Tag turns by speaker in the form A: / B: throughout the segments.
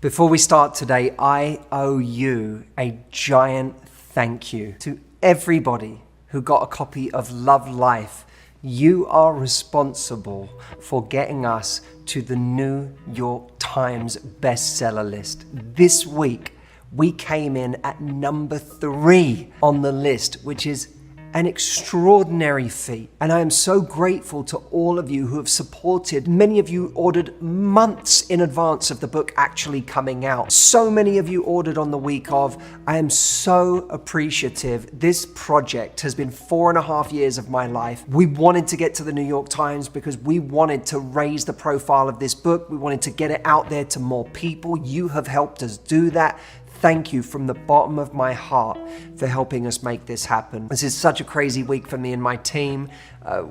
A: Before we start today, I owe you a giant thank you to everybody who got a copy of Love Life. You are responsible for getting us to the New York Times bestseller list. This week, we came in at number 3 on the list, which is an extraordinary feat. And I am so grateful to all of you who have supported. Many of you ordered months in advance of the book actually coming out. So many of you ordered on the week of. I am so appreciative. This project has been 4.5 years of my life. We wanted to get to the New York Times because we wanted to raise the profile of this book. We wanted to get it out there to more people. You have helped us do that. Thank you from the bottom of my heart for helping us make this happen. This is such a crazy week for me and my team.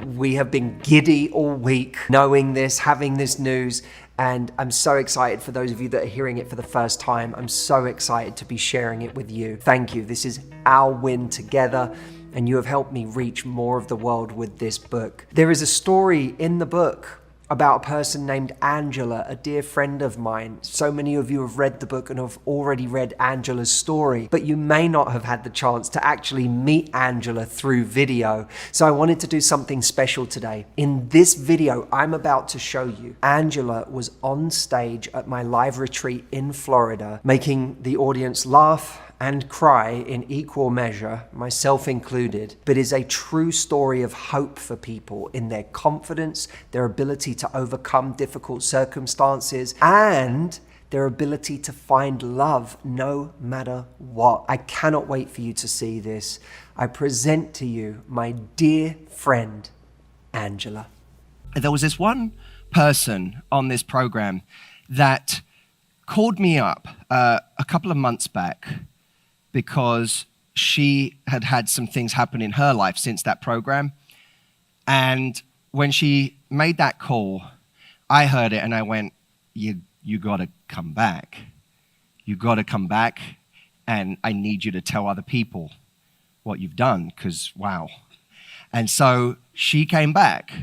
A: We have been giddy all week knowing this, having this news, and I'm so excited for those of you that are hearing it for the first time. I'm so excited to be sharing it with you. Thank you. This is our win together, and you have helped me reach more of the world with this book. There is a story in the book about a person named Angela, a dear friend of mine. So many of you have read the book and have already read Angela's story, but you may not have had the chance to actually meet Angela through video. So I wanted to do something special today. In this video I'm about to show you, Angela was on stage at my live retreat in Florida, making the audience laugh and cry in equal measure, myself included, but is a true story of hope for people in their confidence, their ability to overcome difficult circumstances, and their ability to find love no matter what. I cannot wait for you to see this. I present to you my dear friend, Angela.
B: There was this one person on this program that called me up a couple of months back because she had had some things happen in her life since that program. And when she made that call, I heard it and I went, you gotta come back. You gotta come back, and I need you to tell other people what you've done, because wow. And so she came back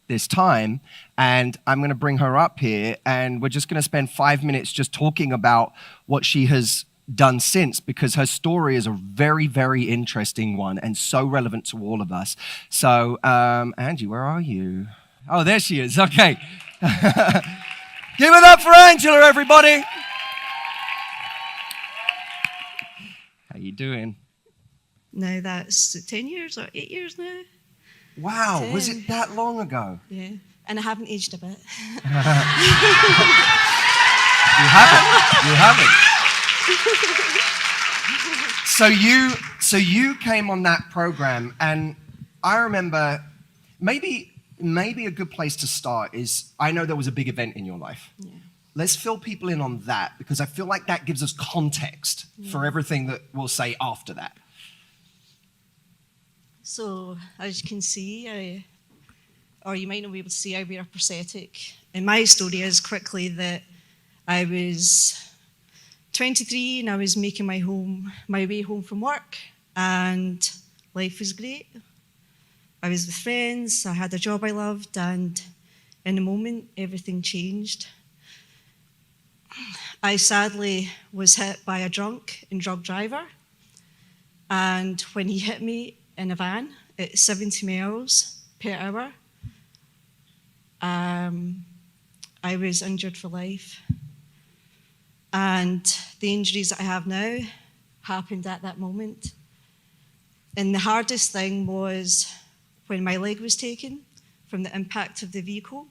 B: this time, and I'm gonna bring her up here, and we're just gonna spend 5 minutes just talking about what she has done since, because her story is a very, very interesting one and so relevant to all of us. So, Angie, where are you? Oh, there she is. Okay. Give it up for Angela, everybody. How you doing?
C: Now that's 10 years or 8 years now.
B: Wow,
C: 10.
B: was it that long ago?
C: Yeah, and I haven't aged a bit.
B: You haven't. So you came on that program, and I remember maybe a good place to start is, I know there was a big event in your life.
C: Yeah.
B: Let's fill people in on that, because I feel like that gives us context for everything that we'll say after that.
C: So as you can see, or you might not be able to see, I wear a prosthetic. And my story is quickly that I was 23 and I was making my way home from work, and life was great. I was with friends, I had a job I loved, and in a moment everything changed. I sadly was hit by a drunk and drug driver, and when he hit me in a van at 70 miles per hour, I was injured for life. And the injuries that I have now happened at that moment. And the hardest thing was when my leg was taken from the impact of the vehicle.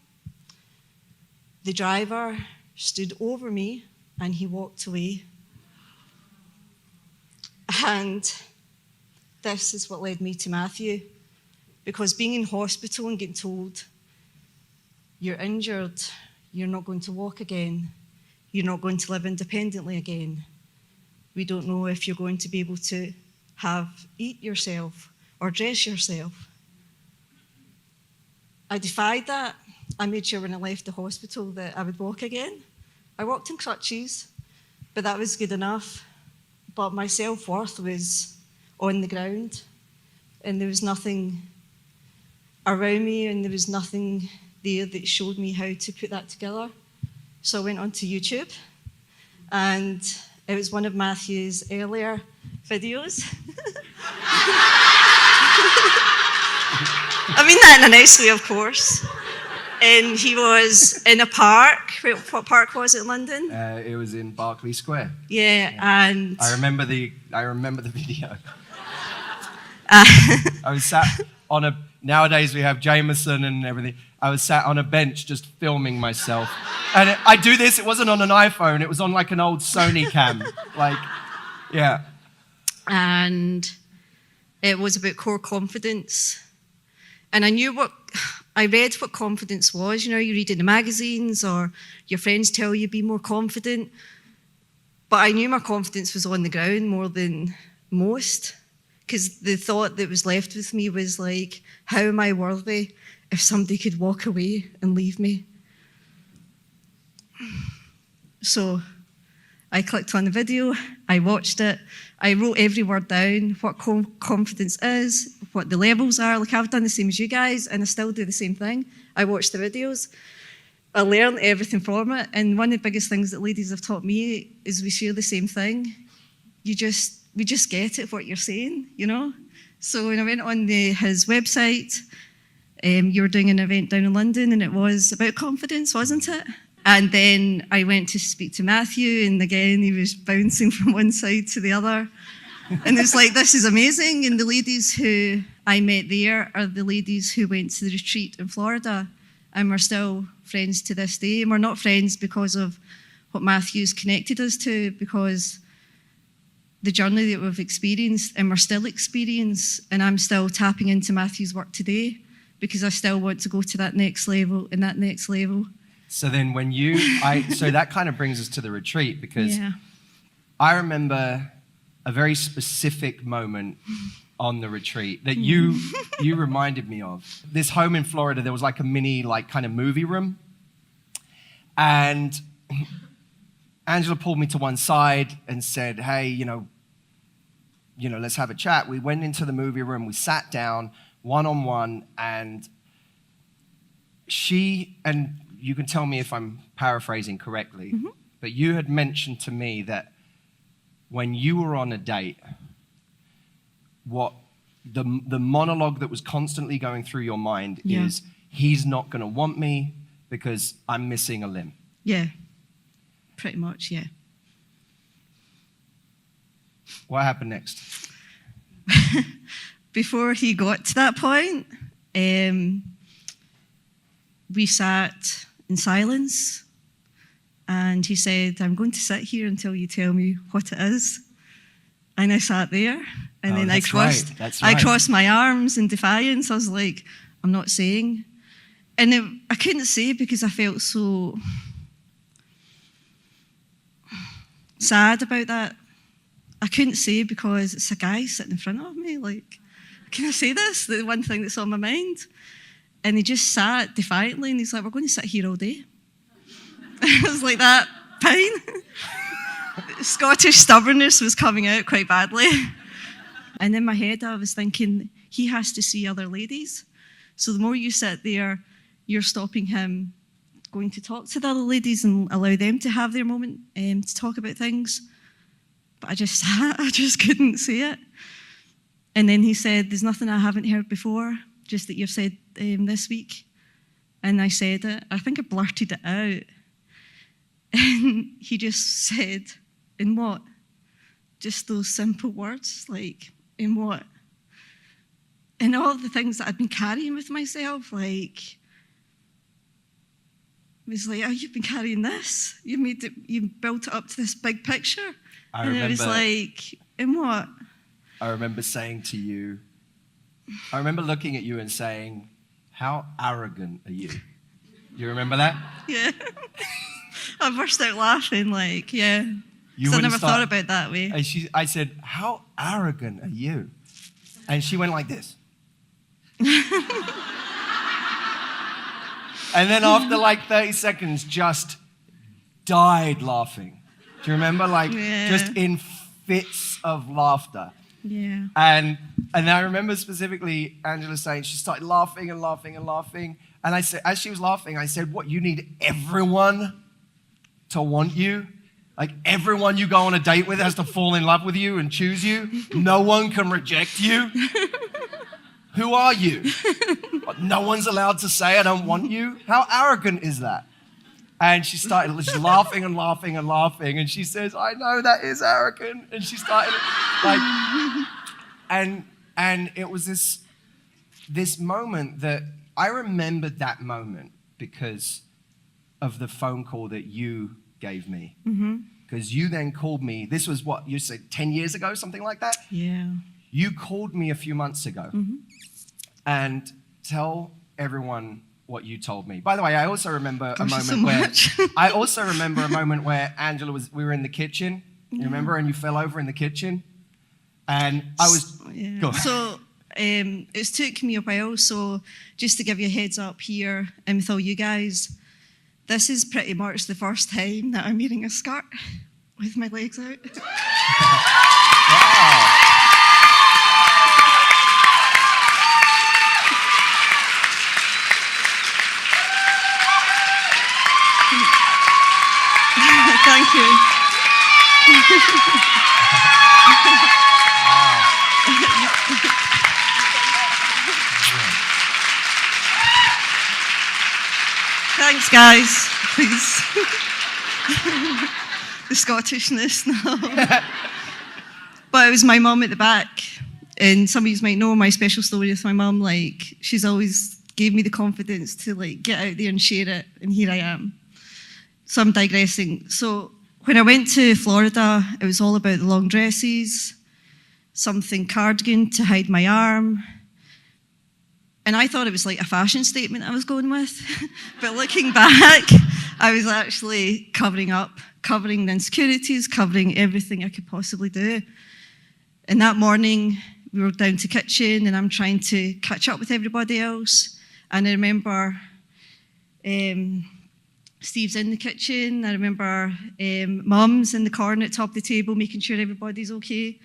C: The driver stood over me and he walked away. And this is what led me to Matthew, because being in hospital and getting told, you're injured, you're not going to walk again, you're not going to live independently again. We don't know if you're going to be able to eat yourself or dress yourself. I defied that. I made sure when I left the hospital that I would walk again. I walked in crutches, but that was good enough. But my self-worth was on the ground, and there was nothing around me, and there was nothing there that showed me how to put that together. So I went onto YouTube And it was one of Matthew's earlier videos. I mean that in a nice way, of course. And he was in a park. What park was it in London?
B: It was in Berkeley Square.
C: Yeah, and
B: I remember the video. I was sat on a. Nowadays we have Jameson and everything. I was sat on a bench just filming myself, and I do this. It wasn't on an iPhone. It was on like an old Sony cam. Like, yeah.
C: And it was about core confidence. And I read what confidence was. You know, you read in the magazines or your friends tell you be more confident. But I knew my confidence was on the ground more than most, because the thought that was left with me was like, how am I worthy if somebody could walk away and leave me? So I clicked on the video, I watched it, I wrote every word down, what confidence is, what the levels are. Like, I've done the same as you guys, and I still do the same thing. I watch the videos, I learn everything from it, and one of the biggest things that ladies have taught me is we share the same thing. We just get it, what you're saying, you know? So when I went on his website, you were doing an event down in London, and it was about confidence, wasn't it? And then I went to speak to Matthew, and again, he was bouncing from one side to the other. And it's like, this is amazing. And the ladies who I met there are the ladies who went to the retreat in Florida, and we're still friends to this day. And we're not friends because of what Matthew's connected us to, because the journey that we've experienced, and we're still experiencing, and I'm still tapping into Matthew's work today, because I still want to go to that next level and that next level.
B: So then so that kind of brings us to the retreat, because
C: Yeah.
B: I remember a very specific moment on the retreat that you reminded me of. This home in Florida, there was like a mini, like, kind of movie room. And Angela pulled me to one side and said, hey, you know, let's have a chat. We went into the movie room, we sat down one-on-one, and you can tell me if I'm paraphrasing correctly, but you had mentioned to me that when you were on a date, what the monologue that was constantly going through your mind is, he's not going to want me because I'm missing a limb.
C: Yeah, pretty much, yeah.
B: What happened next?
C: Before he got to that point, we sat in silence, and he said, I'm going to sit here until you tell me what it is. And I sat there, and then I crossed my arms in defiance. I was like, I'm not saying. And I couldn't say because I felt so sad about that. I couldn't say because it's a guy sitting in front of me. Like, can I say this? The one thing that's on my mind. And he just sat defiantly, and he's like, we're going to sit here all day. I was like, that fine. Scottish stubbornness was coming out quite badly. And in my head, I was thinking, he has to see other ladies. So the more you sit there, you're stopping him going to talk to the other ladies and allow them to have their moment to talk about things. But I just sat, I just couldn't say it. And then he said, there's nothing I haven't heard before, just that you've said this week. And I said it. I think I blurted it out. And he just said, in what? Just those simple words, like, in what? And all the things that I'd been carrying with myself, like, it was like, oh, you've been carrying this. You built it up to this big picture. It was like, in what?
B: I remember saying to you, I remember looking at you and saying, how arrogant are you? You remember that?
C: Yeah. I burst out laughing, like, yeah. I never thought about it that way.
B: And I said, how arrogant are you? And she went like this. And then after like 30 seconds, just died laughing. Do you remember? Like, just in fits of laughter.
C: Yeah.
B: And I remember specifically Angela saying she started laughing and laughing and laughing. And I said, as she was laughing, I said, what, you need everyone to want you? Like everyone you go on a date with has to fall in love with you and choose you. No one can reject you. Who are you? No one's allowed to say I don't want you. How arrogant is that? And she started just laughing and laughing and laughing. And she says, I know that is arrogant. And she started like, and it was this moment that I remembered that moment because of the phone call that you gave me. Because you then called me, this was what, you said 10 years ago, something like that?
C: Yeah.
B: You called me a few months ago. And tell everyone what you told me. By the way, I also remember I also remember a moment where Angela we were in the kitchen. You remember? And you fell over in the kitchen. And I was...
C: Yeah.
B: Go.
C: So it's took me a while. So just to give you a heads up here, and with all you guys, this is pretty much the first time that I'm wearing a skirt with my legs out.
B: Wow.
C: Thank you. Thanks, guys. Please. The Scottishness now. But it was my mum at the back. And some of you might know my special story with my mum. Like, she's always gave me the confidence to, like, get out there and share it. And here I am. So I'm digressing. So when I went to Florida, it was all about the long dresses, something cardigan to hide my arm. And I thought it was like a fashion statement I was going with. But looking back, I was actually covering the insecurities, covering everything I could possibly do. And that morning, we were down to kitchen, and I'm trying to catch up with everybody else. And I remember Steve's in the kitchen. I remember Mum's in the corner at the top of the table, making sure everybody's okay.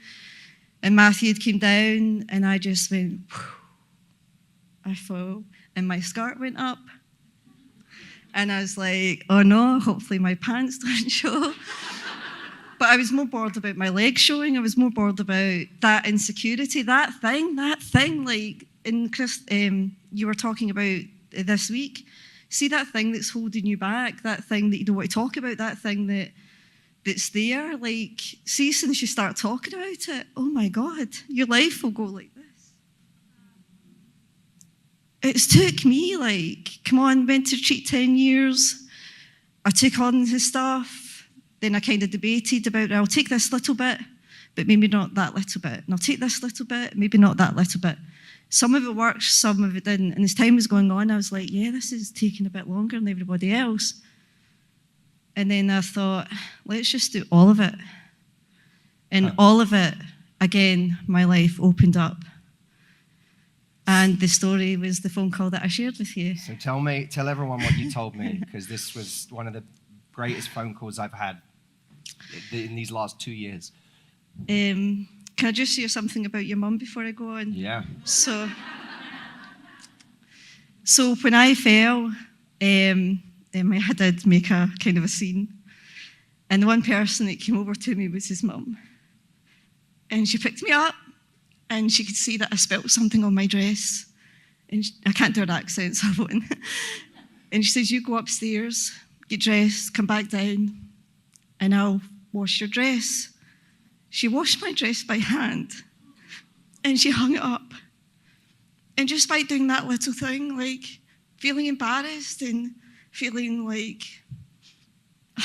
C: And Matthew had came down, and I just went, whew. I fell, and my skirt went up. And I was like, oh no, hopefully my pants don't show. But I was more bored about my legs showing. I was more bored about that insecurity, that thing, like in Chris, you were talking about this week. See that thing that's holding you back, that thing that you don't want to talk about, that thing that's there. Like, see, as soon as you start talking about it, oh my God, your life will go like this. It's took me, like, come on, went to retreat 10 years. I took on his stuff. Then I kind of debated about, I'll take this little bit, but maybe not that little bit. And I'll take this little bit, maybe not that little bit. Some of it worked, some of it didn't. And as time was going on, I was like, yeah, this is taking a bit longer than everybody else. And then I thought, let's just do all of it. And all of it, again, my life opened up. And the story was the phone call that I shared with you.
B: So tell everyone what you told me, because this was one of the greatest phone calls I've had in these last 2 years.
C: Can I just share something about your mum before I go on?
B: Yeah.
C: So when I fell, I did make a kind of a scene. And the one person that came over to me was his mum. And she picked me up, and she could see that I spilled something on my dress. And I can't do an accent, so I won't. And she says, you go upstairs, get dressed, come back down, and I'll wash your dress. She washed my dress by hand, and she hung it up. And just by doing that little thing, like feeling embarrassed and feeling like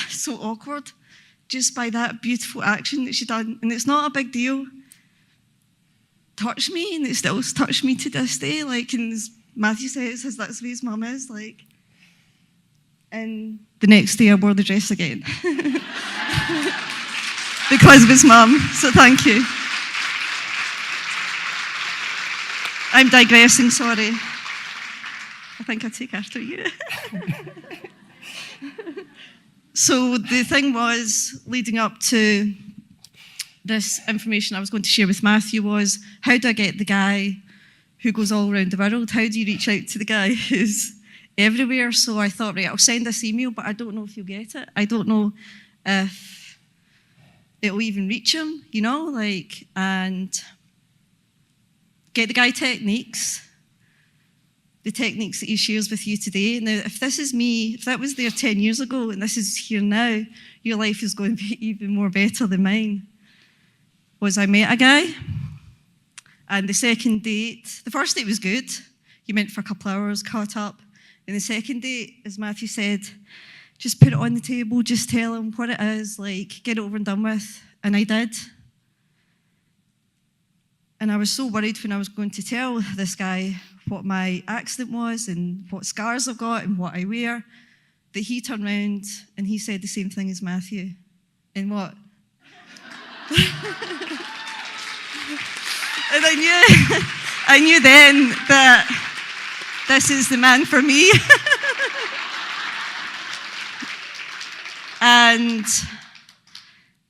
C: so awkward, just by that beautiful action that she done, and it's not a big deal, touched me, and it still touched me to this day. Like, and as Matthew says, that's the way his mum is. Like, and the next day I wore the dress again because of his mum. So thank you. I'm digressing. Sorry. I think I take after you. So the thing was, leading up to this information I was going to share with Matthew was, how do I get the guy who goes all around the world? How do you reach out to the guy who's everywhere? So I thought, right, I'll send this email, but I don't know if you'll get it. I don't know if it'll even reach him, you know, like, and get the guy techniques, the techniques that he shares with you today. Now, if this is me, if that was there 10 years ago and this is here now, your life is going to be even more better than mine. Was I met a guy, and the second date, the first date was good. You went for a couple of hours, caught up. And the second date, as Matthew said, just put it on the table, just tell him what it is, like, get it over and done with. And I did. And I was so worried when I was going to tell this guy what my accident was and what scars I've got and what I wear, that he turned around and he said the same thing as Matthew. And what? And I knew then that this is the man for me. And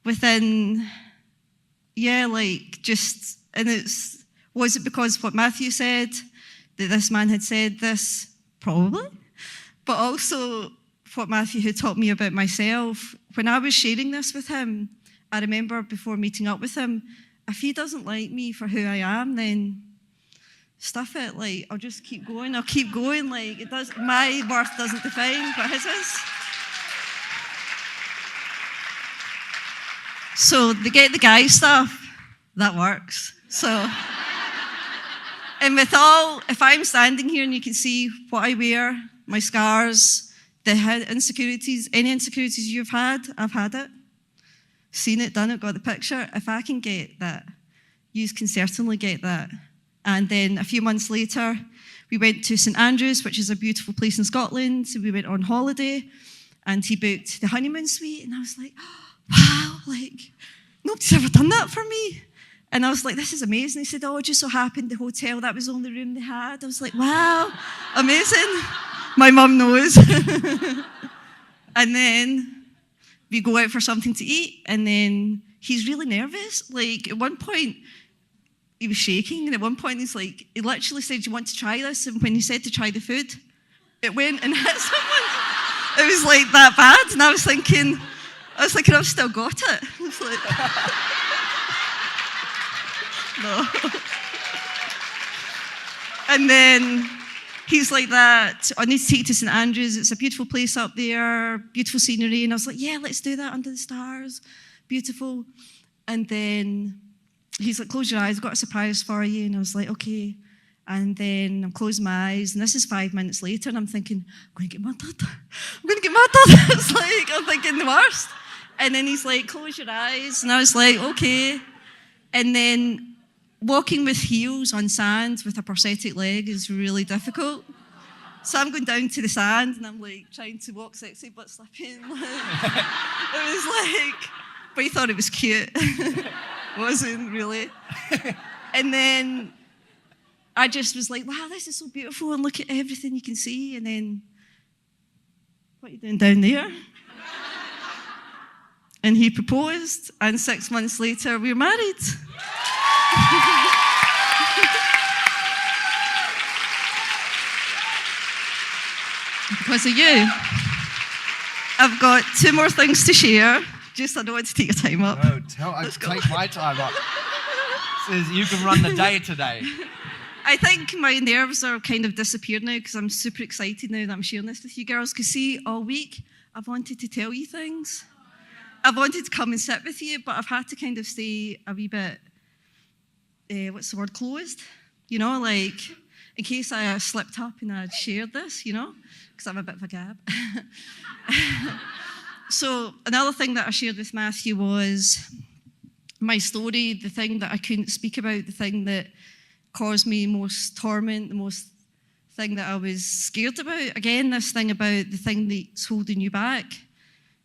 C: within, was it because of what Matthew said, that this man had said this? Probably. But also what Matthew had taught me about myself. When I was sharing this with him, I remember before meeting up with him, if he doesn't like me for who I am, then stuff it. Like, I'll just keep going. Like, it does. My worth doesn't define what his is. So the get the guy stuff, that works. So, and if I'm standing here and you can see what I wear, my scars, the insecurities, any insecurities you've had, I've had it. Seen it, done it, got the picture. If I can get that, you can certainly get that. And then a few months later, we went to St Andrews, which is a beautiful place in Scotland. So we went on holiday, and he booked the honeymoon suite. And I was like, wow, like, nobody's ever done that for me. And I was like, this is amazing. He said, oh, it just so happened the hotel, that was the only room they had. I was like, wow, amazing. My mum knows. And then we go out for something to eat, and then he's really nervous. Like, at one point, he was shaking, and at one point, he literally said, do you want to try this? And when he said to try the food, it went and hit someone. It was like that bad, and I was thinking, I've still got it. I was like, no. And then he's like that, I need to take you to St Andrews. It's a beautiful place up there, beautiful scenery. And I was like, yeah, let's do that under the stars. Beautiful. And then he's like, close your eyes, I've got a surprise for you. And I was like, okay. And then I'm closing my eyes, and this is 5 minutes later, and I'm thinking, I'm going to get murdered. It's like, I'm thinking the worst. And then he's like, close your eyes. And I was like, okay. And then walking with heels on sand with a prosthetic leg is really difficult. So I'm going down to the sand, and I'm like trying to walk sexy but slipping. It was like, but he thought it was cute. Wasn't really. And then I just was like, wow, this is so beautiful, and look at everything you can see. And then, what are you doing down there? And he proposed, and 6 months later, we were married. Because of you. I've got 2 more things to share. Just, I don't want to take your time up.
B: No, take my time up. Says you can run the day today.
C: I think my nerves are kind of disappeared now, because I'm super excited now that I'm sharing this with you girls. Because see, all week, I've wanted to tell you things. I've wanted to come and sit with you, but I've had to kind of stay a wee bit, closed? You know, like, in case I slipped up and I'd shared this, you know, because I'm a bit of a gab. So another thing that I shared with Matthew was my story, the thing that I couldn't speak about, the thing that caused me most torment, the most thing that I was scared about. Again, this thing about the thing that's holding you back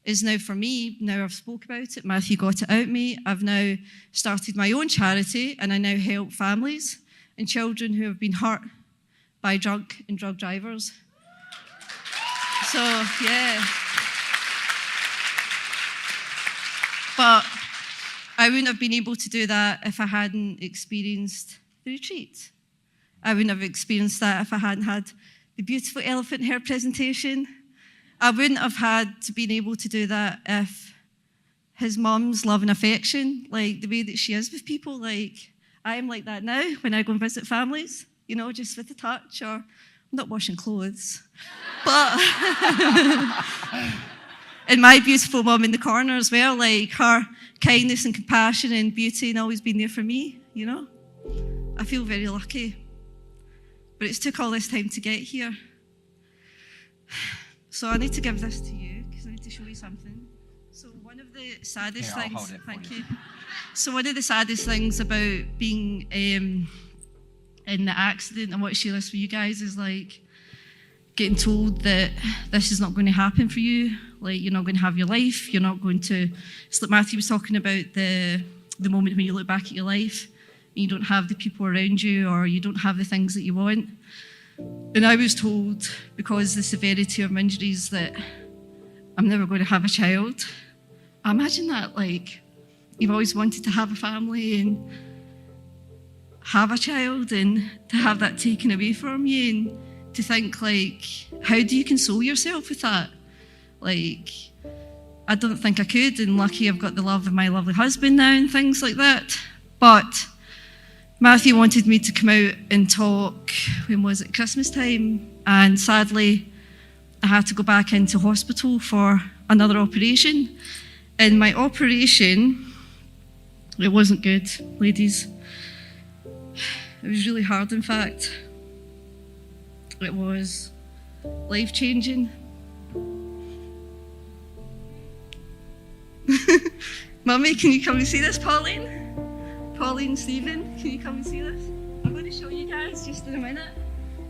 C: is now for me. Now I've spoke about it, Matthew got it out me. I've now started my own charity, and I now help families and children who have been hurt by drunk and drug drivers. So, yeah. But I wouldn't have been able to do that if I hadn't experienced the retreat. I wouldn't have experienced that if I hadn't had the beautiful elephant hair presentation. I wouldn't have had to been able to do that if his mum's love and affection, like the way that she is with people. Like, I am like that now when I go and visit families, you know, just with a touch, or I'm not washing clothes. But, and my beautiful mum in the corner as well, like her kindness and compassion and beauty and always been there for me, you know. I feel very lucky. But it's took all this time to get here. So I need to give this to you because I need to show you something. So one of the saddest
B: Here, I'll
C: things,
B: hold it for
C: thank
B: you.
C: you. So one of the saddest things about being in the accident and what I share this with you guys is like getting told that this is not going to happen for you. Like, you're not going to have your life. You're not going to. It's like Matthew was talking about the moment when you look back at your life and you don't have the people around you, or you don't have the things that you want. And I was told, because of the severity of my injuries, that I'm never going to have a child. I imagine that, like, you've always wanted to have a family and have a child, and to have that taken away from you, and to think, like, how do you console yourself with that? Like, I don't think I could, and lucky I've got the love of my lovely husband now and things like that. But Matthew wanted me to come out and talk, when was it, Christmas time, and sadly I had to go back into hospital for another operation. And my operation, it wasn't good, ladies. It was really hard, in fact. It was life-changing. Mummy, can you come and see this, Pauline? Pauline, Stephen, can you come and see this? I'm going to show you guys just in a minute,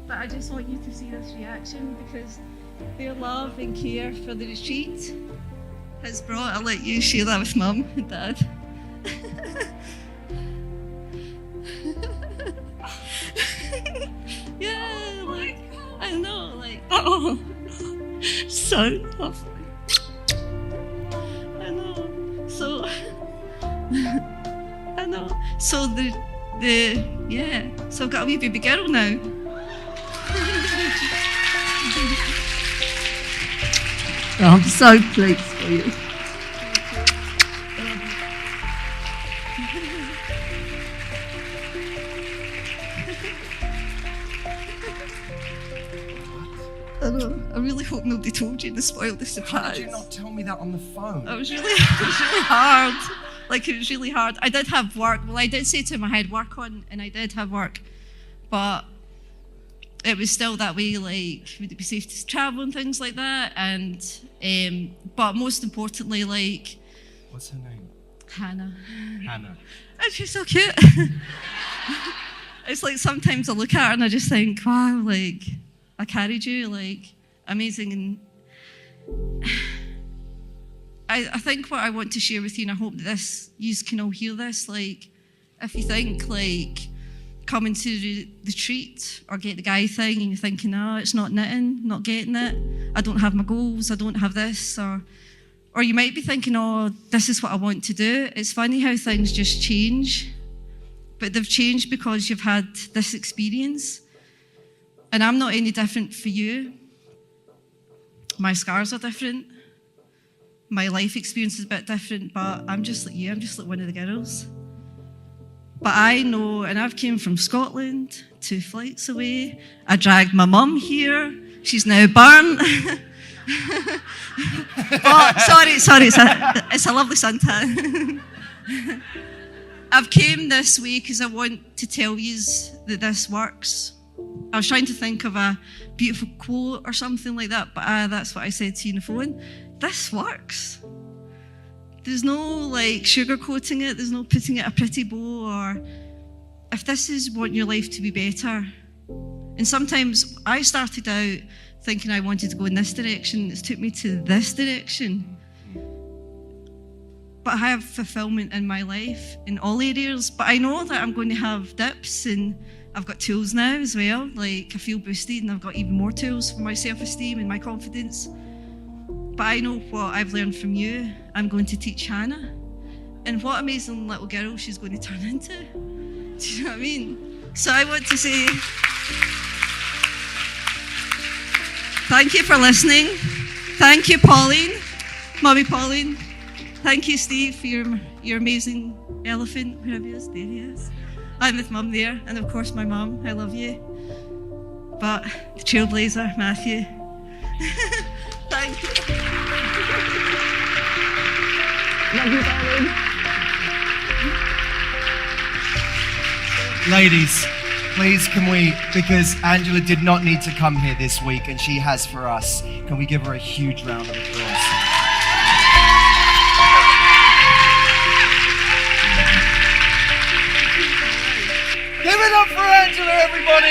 C: but I just want you to see this reaction, because their love and care for the retreat has brought, I'll let you share that with Mum and Dad. Yeah, like, I know, like, oh, so lovely. I know, so, I know. So yeah, so I've got a wee baby girl now. I'm so pleased for you. I know. I really hope nobody told you to spoil the surprise.
B: How did you not tell me that on the phone?
C: It was really hard. Like, it was really hard. I did have work. Well, I did say to him I had work on, and I did have work. But it was still that way, like, would it be safe to travel and things like that? And, but most importantly, like...
B: What's her name?
C: Hannah.
B: Hannah.
C: And she's so cute. It's like sometimes I look at her and I just think, wow, like, I carried you, like, amazing. And I think what I want to share with you, and I hope that you can all hear this, like, if you think, like, coming to the retreat or get the guy thing and you're thinking, it's not knitting, not getting it, I don't have my goals, I don't have this, or you might be thinking, this is what I want to do. It's funny how things just change, but they've changed because you've had this experience. And I'm not any different for you. My scars are different. My life experience is a bit different, but I'm just like you. I'm just like one of the girls. But I know, and I've came from Scotland, 2 flights away. I dragged my mum here. She's now burnt. Sorry. It's a lovely suntan. I've came this way because I want to tell you that this works. I was trying to think of a beautiful quote or something like that, but that's what I said to you on the phone. This works. There's no like sugarcoating it. There's no putting it a pretty bow, or if this is want your life to be better. And sometimes I started out thinking I wanted to go in this direction. It's took me to this direction. But I have fulfillment in my life in all areas. But I know that I'm going to have dips, and I've got tools now as well. Like, I feel boosted, and I've got even more tools for my self-esteem and my confidence. But I know what I've learned from you, I'm going to teach Hannah. And what amazing little girl she's going to turn into. Do you know what I mean? So I want to say thank you for listening. Thank you, Pauline. Mummy Pauline. Thank you, Steve, for your amazing elephant. Wherever he is, there he is. I'm with Mum there, and of course my mum. I love you. But the trailblazer, Matthew. Thank you. Love you, darling.
B: Ladies, please can we, because Angela did not need to come here this week and she has for us, can we give her a huge round of applause? Give it up for Angela, everybody!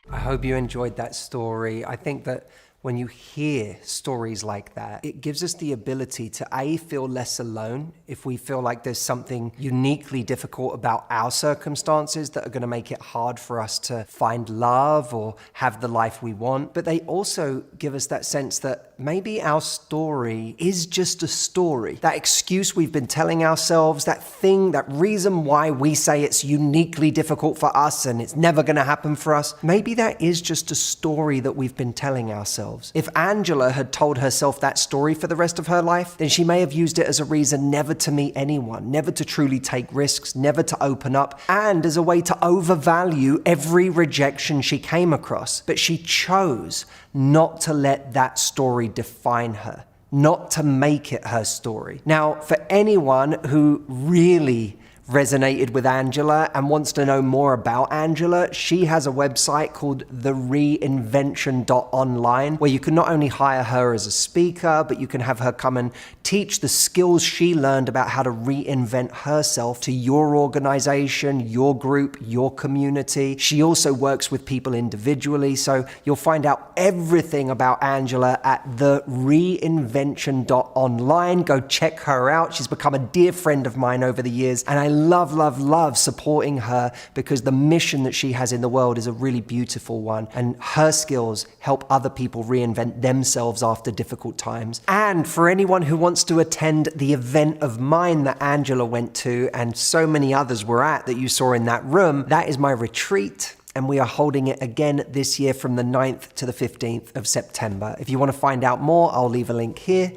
A: I hope you enjoyed that story. I think that when you hear stories like that, it gives us the ability to A, feel less alone if we feel like there's something uniquely difficult about our circumstances that are going to make it hard for us to find love or have the life we want. But they also give us that sense that maybe our story is just a story. That excuse we've been telling ourselves, that thing, that reason why we say it's uniquely difficult for us and it's never going to happen for us, maybe that is just a story that we've been telling ourselves. If Angela had told herself that story for the rest of her life, then she may have used it as a reason never to meet anyone, never to truly take risks, never to open up, and as a way to overvalue every rejection she came across. But she chose not to let that story define her, not to make it her story. Now, for anyone who really resonated with Angela and wants to know more about Angela, she has a website called thereinvention.online where you can not only hire her as a speaker, but you can have her come and teach the skills she learned about how to reinvent herself to your organization, your group, your community. She also works with people individually, so you'll find out everything about Angela at thereinvention.online. Go check her out. She's become a dear friend of mine over the years, and I love supporting her because the mission that she has in the world is a really beautiful one, and her skills help other people reinvent themselves after difficult times. And for anyone who wants to attend the event of mine that Angela went to and so many others were at that you saw in that room, that is my retreat. And we are holding it again this year from the 9th to the 15th of September. If you want to find out more, I'll leave a link here,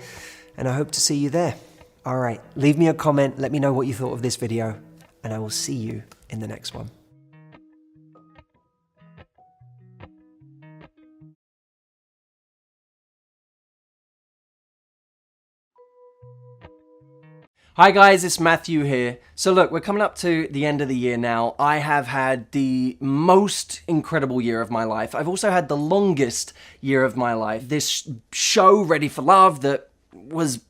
A: and I hope to see you there. All right, leave me a comment, let me know what you thought of this video, and I will see you in the next one. Hi guys, it's Matthew here. So look, we're coming up to the end of the year now. I have had the most incredible year of my life. I've also had the longest year of my life. This show, Ready for Love, that was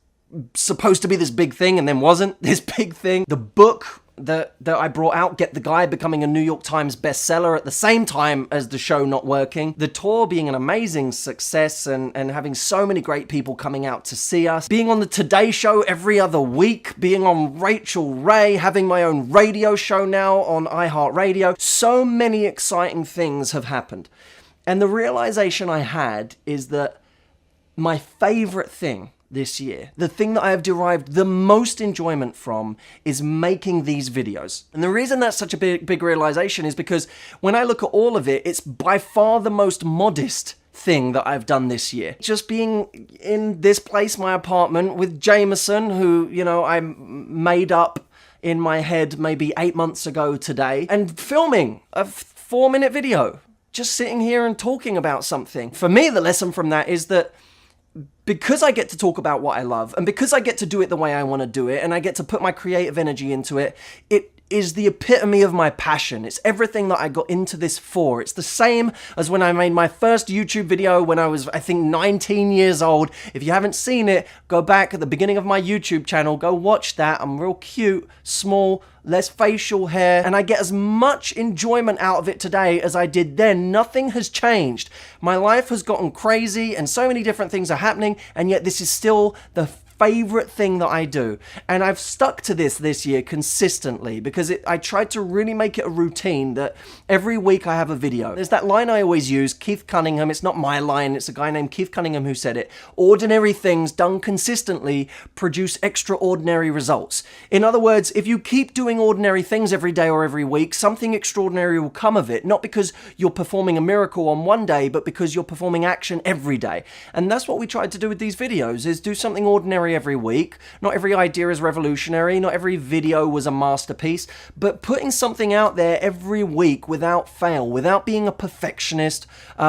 A: supposed to be this big thing and then wasn't this big thing. The book that I brought out, Get the Guy, becoming a New York Times bestseller at the same time as the show not working. The tour being an amazing success and having so many great people coming out to see us. Being on the Today Show every other week, being on Rachel Ray, having my own radio show now on iHeartRadio. So many exciting things have happened. And the realization I had is that my favorite thing this year, the thing that I have derived the most enjoyment from, is making these videos. And the reason that's such a big realization is because when I look at all of it, it's by far the most modest thing that I've done this year. Just being in this place, my apartment, with Jameson, who, you know, I made up in my head maybe 8 months ago today, and filming a 4-minute video, just sitting here and talking about something. For me, the lesson from that is that because I get to talk about what I love, and because I get to do it the way I want to do it, and I get to put my creative energy into it, it is the epitome of my passion. It's everything that I got into this for. It's the same as when I made my first YouTube video when I was, I think, 19 years old. If you haven't seen it, go back at the beginning of my YouTube channel, go watch that. I'm real cute, small, less facial hair, and I get as much enjoyment out of it today as I did then. Nothing has changed. My life has gotten crazy and so many different things are happening, and yet this is still the favorite thing that I do. And I've stuck to this year consistently because I tried to really make it a routine that every week I have a video. There's that line I always use, Keith Cunningham. It's not my line, it's a guy named Keith Cunningham who said it. Ordinary things done consistently produce extraordinary results. In other words, if you keep doing ordinary things every day or every week, something extraordinary will come of it. Not because you're performing a miracle on one day, but because you're performing action every day. And that's what we tried to do with these videos, is do something ordinary every week. Not every idea is revolutionary, not every video was a masterpiece, but putting something out there every week without fail, without being a perfectionist,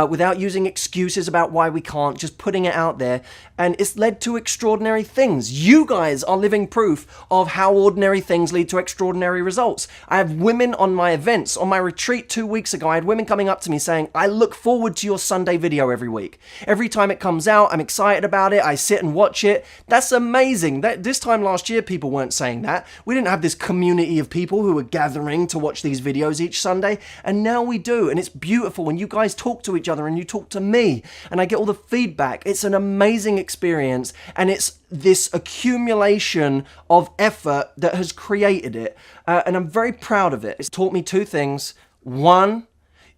A: without using excuses about why we can't, just putting it out there. And it's led to extraordinary things. You guys are living proof of how ordinary things lead to extraordinary results. I have women on my events. On my retreat 2 weeks ago, I had women coming up to me saying, I look forward to your Sunday video every week. Every time it comes out, I'm excited about it. I sit and watch it. That's amazing. This time last year, people weren't saying that. We didn't have this community of people who were gathering to watch these videos each Sunday. And now we do. And it's beautiful when you guys talk to each other and you talk to me and I get all the feedback. It's an amazing experience. And it's this accumulation of effort that has created it. And I'm very proud of it. It's taught me two things. One,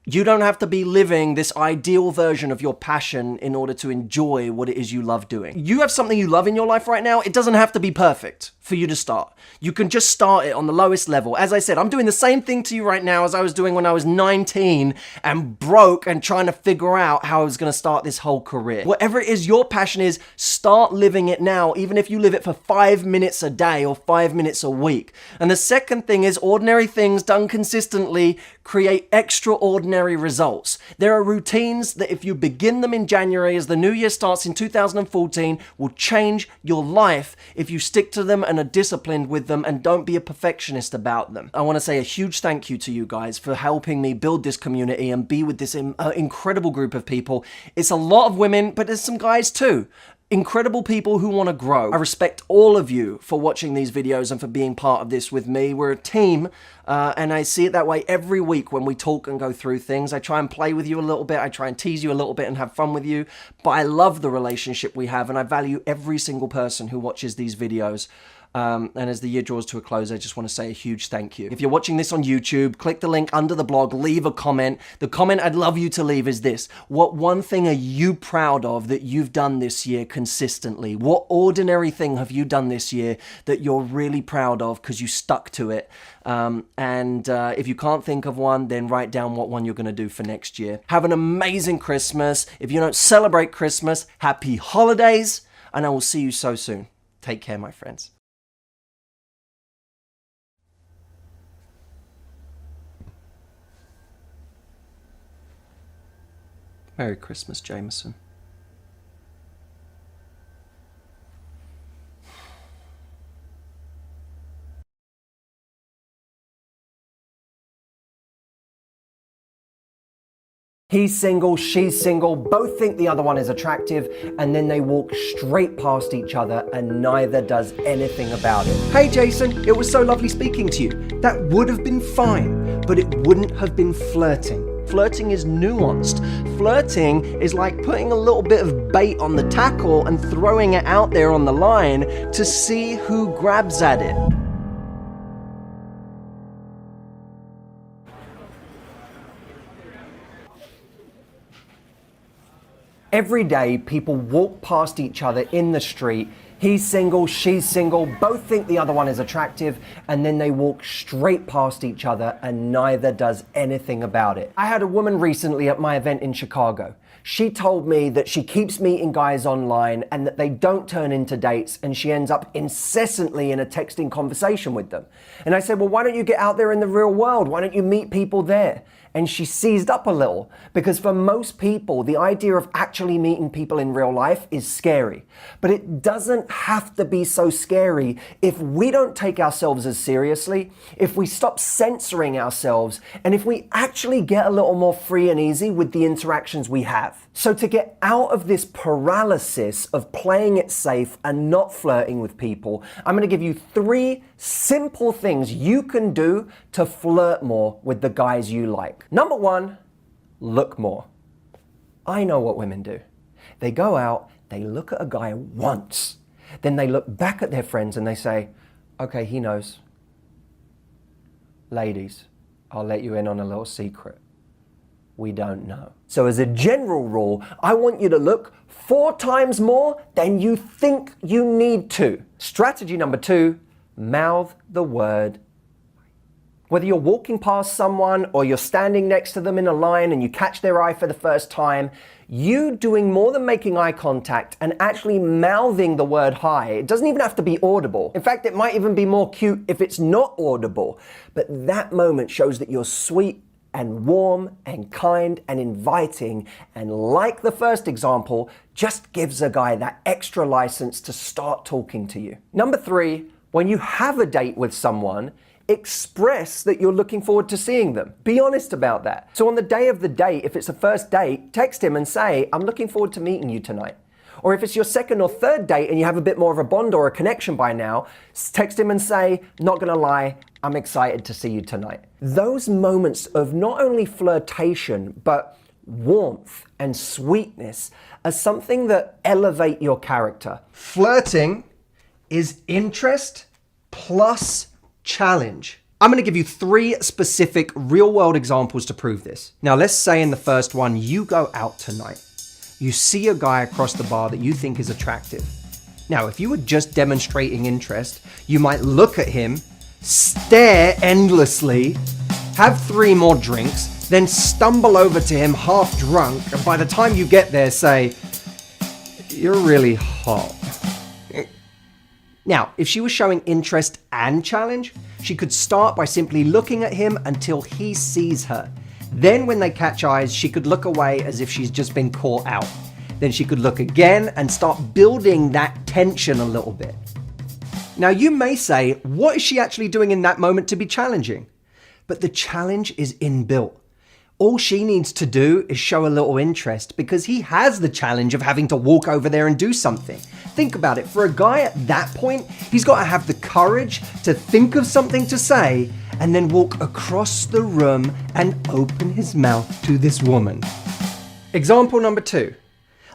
A: you don't have to be living this ideal version of your passion in order to enjoy what it is you love doing. You have something you love in your life right now. It doesn't have to be perfect for you to start. You can just start it on the lowest level. As I said, I'm doing the same thing to you right now as I was doing when I was 19 and broke and trying to figure out how I was going to start this whole career. Whatever it is your passion is, start living it now, even if you live it for 5 minutes a day or 5 minutes a week. And the second thing is, ordinary things done consistently create extraordinary results. There are routines that if you begin them in January as the new year starts in 2014 will change your life if you stick to them and are disciplined with them and don't be a perfectionist about them. I want to say a huge thank you to you guys for helping me build this community and be with this incredible group of people. It's a lot of women, but there's some guys too. Incredible people who want to grow. I respect all of you for watching these videos and for being part of this with me. We're a team, and I see it that way every week when we talk and go through things. I try and play with you a little bit. I try and tease you a little bit and have fun with you. But I love the relationship we have, and I value every single person who watches these videos. And as the year draws to a close, I just want to say a huge thank you. If you're watching this on YouTube, click the link under the blog, leave a comment. The comment I'd love you to leave is this: what one thing are you proud of that you've done this year consistently? What ordinary thing have you done this year that you're really proud of because you stuck to it? If you can't think of one, then write down what one you're going to do for next year. Have an amazing Christmas. If you don't celebrate Christmas, happy holidays, and I will see you so soon. Take care, my friends. Merry Christmas, Jameson. He's single, she's single, both think the other one is attractive, and then they walk straight past each other and neither does anything about it. Hey Jason, it was so lovely speaking to you. That would have been fine, but it wouldn't have been flirting. Flirting is nuanced. Flirting is like putting a little bit of bait on the tackle and throwing it out there on the line to see who grabs at it. Every day, people walk past each other in the street. He's single, she's single, both think the other one is attractive, and then they walk straight past each other and neither does anything about it. I had a woman recently at my event in Chicago. She told me that she keeps meeting guys online and that they don't turn into dates, and she ends up incessantly in a texting conversation with them. And I said, well, why don't you get out there in the real world? Why don't you meet people there? And she seized up a little, because for most people, the idea of actually meeting people in real life is scary. But it doesn't have to be so scary if we don't take ourselves as seriously, if we stop censoring ourselves, and if we actually get a little more free and easy with the interactions we have. So to get out of this paralysis of playing it safe and not flirting with people, I'm going to give you 3 simple things you can do to flirt more with the guys you like. Number 1, look more. I know what women do. They go out, they look at a guy once, Then they look back at their friends and they say, okay, he knows. Ladies, I'll let you in on a little secret. We don't know. So as a general rule, I want you to look 4 times more than you think you need to. Strategy number 2, mouth the word. Whether you're walking past someone or you're standing next to them in a line and you catch their eye for the first time, you doing more than making eye contact and actually mouthing the word hi. It doesn't even have to be audible. In fact, it might even be more cute if it's not audible. But that moment shows that you're sweet and warm and kind and inviting, and like the first example, just gives a guy that extra license to start talking to you. Number 3, when you have a date with someone, express that you're looking forward to seeing them. Be honest about that. So on the day of the date, if it's a first date, text him and say, I'm looking forward to meeting you tonight. Or if it's your second or third date and you have a bit more of a bond or a connection by now, text him and say, not gonna lie, I'm excited to see you tonight. Those moments of not only flirtation, but warmth and sweetness are something that elevate your character. Flirting is interest plus challenge. I'm going to give you 3 specific real-world examples to prove this. Now, let's say in the first one, you go out tonight. You see a guy across the bar that you think is attractive. Now, if you were just demonstrating interest, you might look at him, stare endlessly, have 3 more drinks, then stumble over to him half drunk, and by the time you get there, say, "You're really hot." Now, if she was showing interest and challenge, she could start by simply looking at him until he sees her. Then when they catch eyes, she could look away as if she's just been caught out. Then she could look again and start building that tension a little bit. Now you may say, what is she actually doing in that moment to be challenging? But the challenge is inbuilt. All she needs to do is show a little interest because he has the challenge of having to walk over there and do something. Think about it. For a guy at that point, he's got to have the courage to think of something to say and then walk across the room and open his mouth to this woman. Example number 2.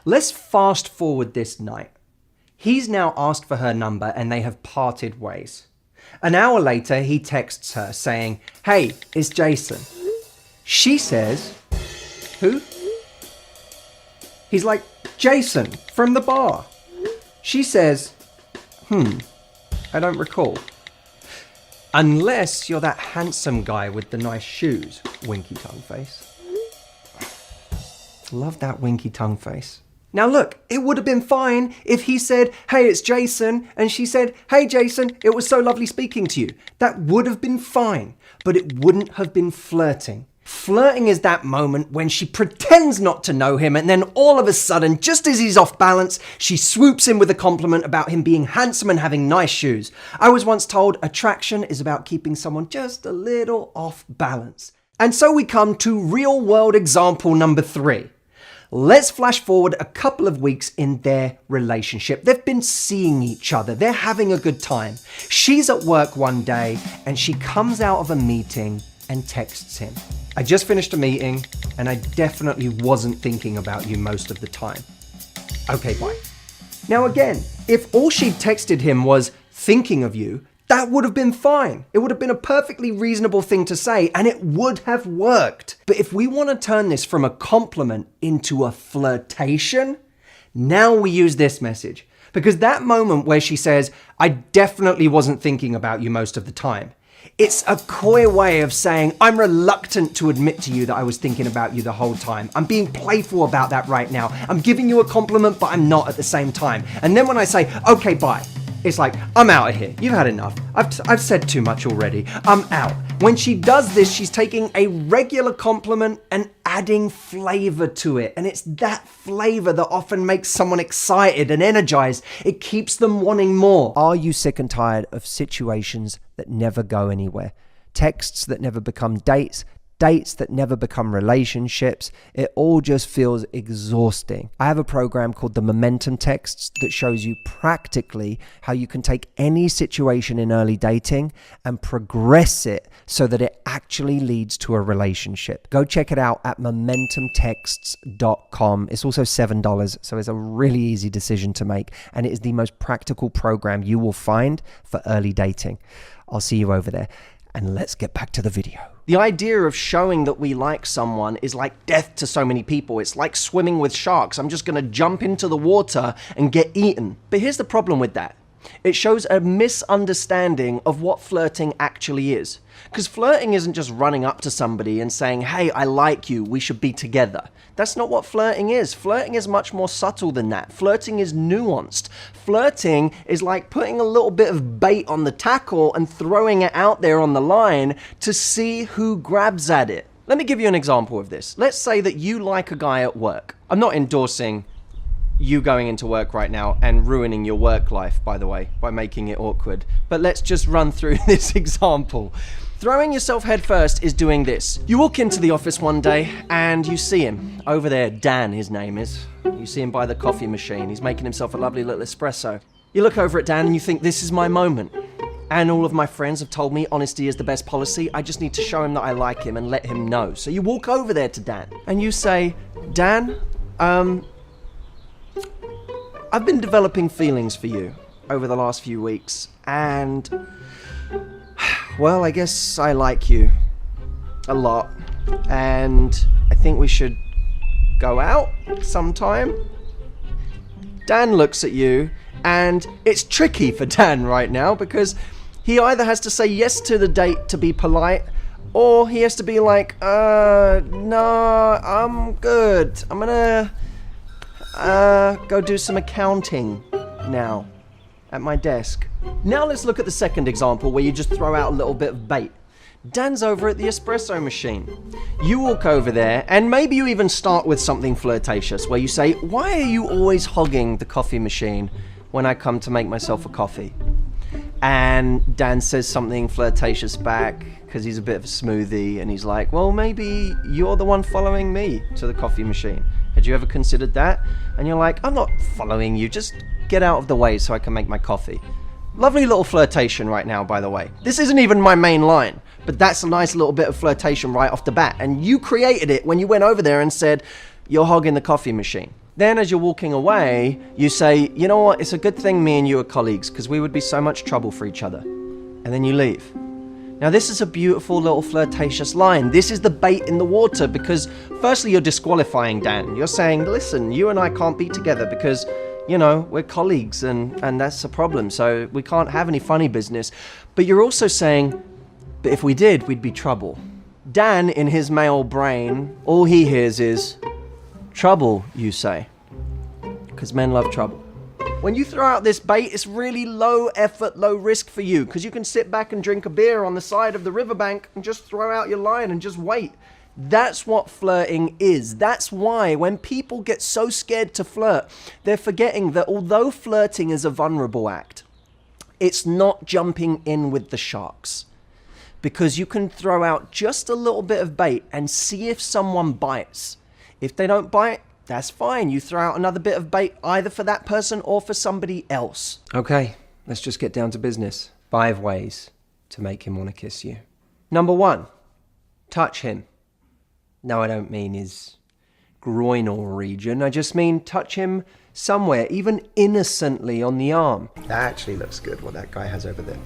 A: Let's fast forward this night. He's now asked for her number and they have parted ways. An hour later, he texts her saying, "Hey, it's Jason." She says, "Who?" He's like, "Jason, from the bar." She says, I don't recall. Unless you're that handsome guy with the nice shoes, winky tongue face. Love that winky tongue face. Now look, it would have been fine if he said, "Hey, it's Jason," and she said, "Hey, Jason, it was so lovely speaking to you." That would have been fine, but it wouldn't have been flirting. Flirting is that moment when she pretends not to know him and then all of a sudden, just as he's off balance, she swoops in with a compliment about him being handsome and having nice shoes. I was once told attraction is about keeping someone just a little off balance. And so we come to real world example number 3. Let's flash forward a couple of weeks in their relationship. They've been seeing each other. They're having a good time. She's at work one day and she comes out of a meeting and texts him. "I just finished a meeting and I definitely wasn't thinking about you most of the time. Okay, bye." Now again, if all she'd texted him was "thinking of you," that would have been fine. It would have been a perfectly reasonable thing to say and it would have worked. But if we want to turn this from a compliment into a flirtation, now we use this message. Because that moment where she says, "I definitely wasn't thinking about you most of the time," it's a coy way of saying, "I'm reluctant to admit to you that I was thinking about you the whole time. I'm being playful about that right now. I'm giving you a compliment, but I'm not at the same time." And then when I say, "Okay, bye," it's like, "I'm out of here. You've had enough. I've said too much already. I'm out." When she does this, she's taking a regular compliment and adding flavor to it. And it's that flavor that often makes someone excited and energized. It keeps them wanting more. Are you sick and tired of situations that never go anywhere? Texts that never become dates, dates that never become relationships. It all just feels exhausting. I have a program called the Momentum Texts that shows you practically how you can take any situation in early dating and progress it so that it actually leads to a relationship. Go check it out at momentumtexts.com. It's also $7, so it's a really easy decision to make, and it is the most practical program you will find for early dating. I'll see you over there, and let's get back to the video.
B: The idea of showing that we like someone is like death to so many people. It's like swimming with sharks. I'm just going to jump into the water and get eaten. But here's the problem with that. It shows a misunderstanding of what flirting actually is. Because flirting isn't just running up to somebody and saying, hey, I like you, we should be together. That's not what flirting is. Flirting is much more subtle than that. Flirting is nuanced. Flirting is like putting a little bit of bait on the tackle and throwing it out there on the line to see who grabs at it. Let me give you an example of this. Let's say that you like a guy at work. I'm not endorsing you going into work right now and ruining your work life, by the way, by making it awkward. But let's just run through this example. Throwing yourself head first is doing this. You walk into the office one day and you see him. Over there, Dan, his name is. You see him by the coffee machine. He's making himself a lovely little espresso. You look over at Dan and you think, this is my moment. And all of my friends have told me honesty is the best policy. I just need to show him that I like him and let him know. So you walk over there to Dan and you say, Dan, I've been developing feelings for you over the last few weeks, and well, I guess I like you a lot, and I think we should go out sometime. Dan looks at you, and it's tricky for Dan right now because he either has to say yes to the date to be polite, or he has to be like, no, I'm good. I'm gonna go do some accounting now at my desk. Now let's look at the second example where you just throw out a little bit of bait. Dan's over at the espresso machine. You walk over there and maybe you even start with something flirtatious where you say, why are you always hogging the coffee machine when I come to make myself a coffee? And Dan says something flirtatious back because he's a bit of a smoothie, and he's like, well, maybe you're the one following me to the coffee machine. Had you ever considered that? And you're like, I'm not following you, just get out of the way so I can make my coffee. Lovely little flirtation right now, by the way. This isn't even my main line, but that's a nice little bit of flirtation right off the bat. And you created it when you went over there and said, you're hogging the coffee machine. Then as you're walking away, you say, you know what, it's a good thing me and you are colleagues because we would be so much trouble for each other. And then you leave. Now this is a beautiful little flirtatious line. This is the bait in the water because firstly you're disqualifying Dan. You're saying, listen, you and I can't be together because, you know, we're colleagues and that's a problem. So we can't have any funny business. But you're also saying, but if we did, we'd be trouble. Dan, in his male brain, all he hears is, trouble, you say. Because men love trouble. When you throw out this bait, it's really low effort, low risk for you because you can sit back and drink a beer on the side of the riverbank and just throw out your line and just wait. That's what flirting is. That's why when people get so scared to flirt, they're forgetting that although flirting is a vulnerable act, it's not jumping in with the sharks. Because you can throw out just a little bit of bait and see if someone bites. If they don't bite, that's fine. You throw out another bit of bait either for that person or for somebody else. Okay, let's just get down to business. 5 ways to make him want to kiss you. Number 1, touch him. No, I don't mean his groinal region. I just mean touch him somewhere, even innocently on the arm. That actually looks good, what that guy has over there.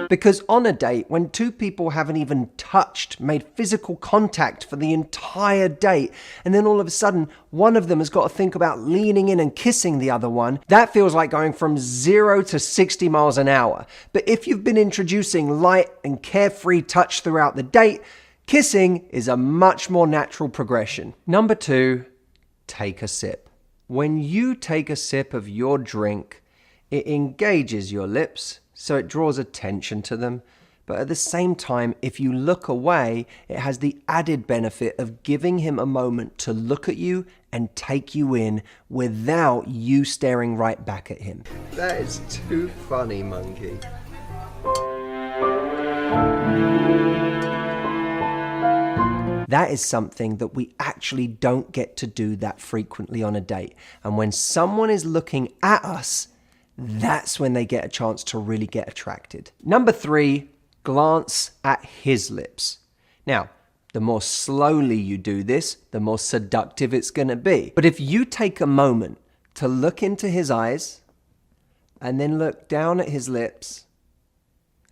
B: Because on a date, when two people haven't even touched, made physical contact for the entire date, and then all of a sudden, one of them has got to think about leaning in and kissing the other one, that feels like going from 0 to 60 miles an hour. But if you've been introducing light and carefree touch throughout the date, kissing is a much more natural progression. Number 2, take a sip. When you take a sip of your drink, it engages your lips, so it draws attention to them,
A: But at the same time, if you look away, it has the added benefit of giving him a moment to look at you and take you in without you staring right back at him. That is too funny, monkey. That is something that we actually don't get to do that frequently on a date. And when someone is looking at us, that's when they get a chance to really get attracted. Number 3, glance at his lips. Now, the more slowly you do this, the more seductive it's going to be. But if you take a moment to look into his eyes and then look down at his lips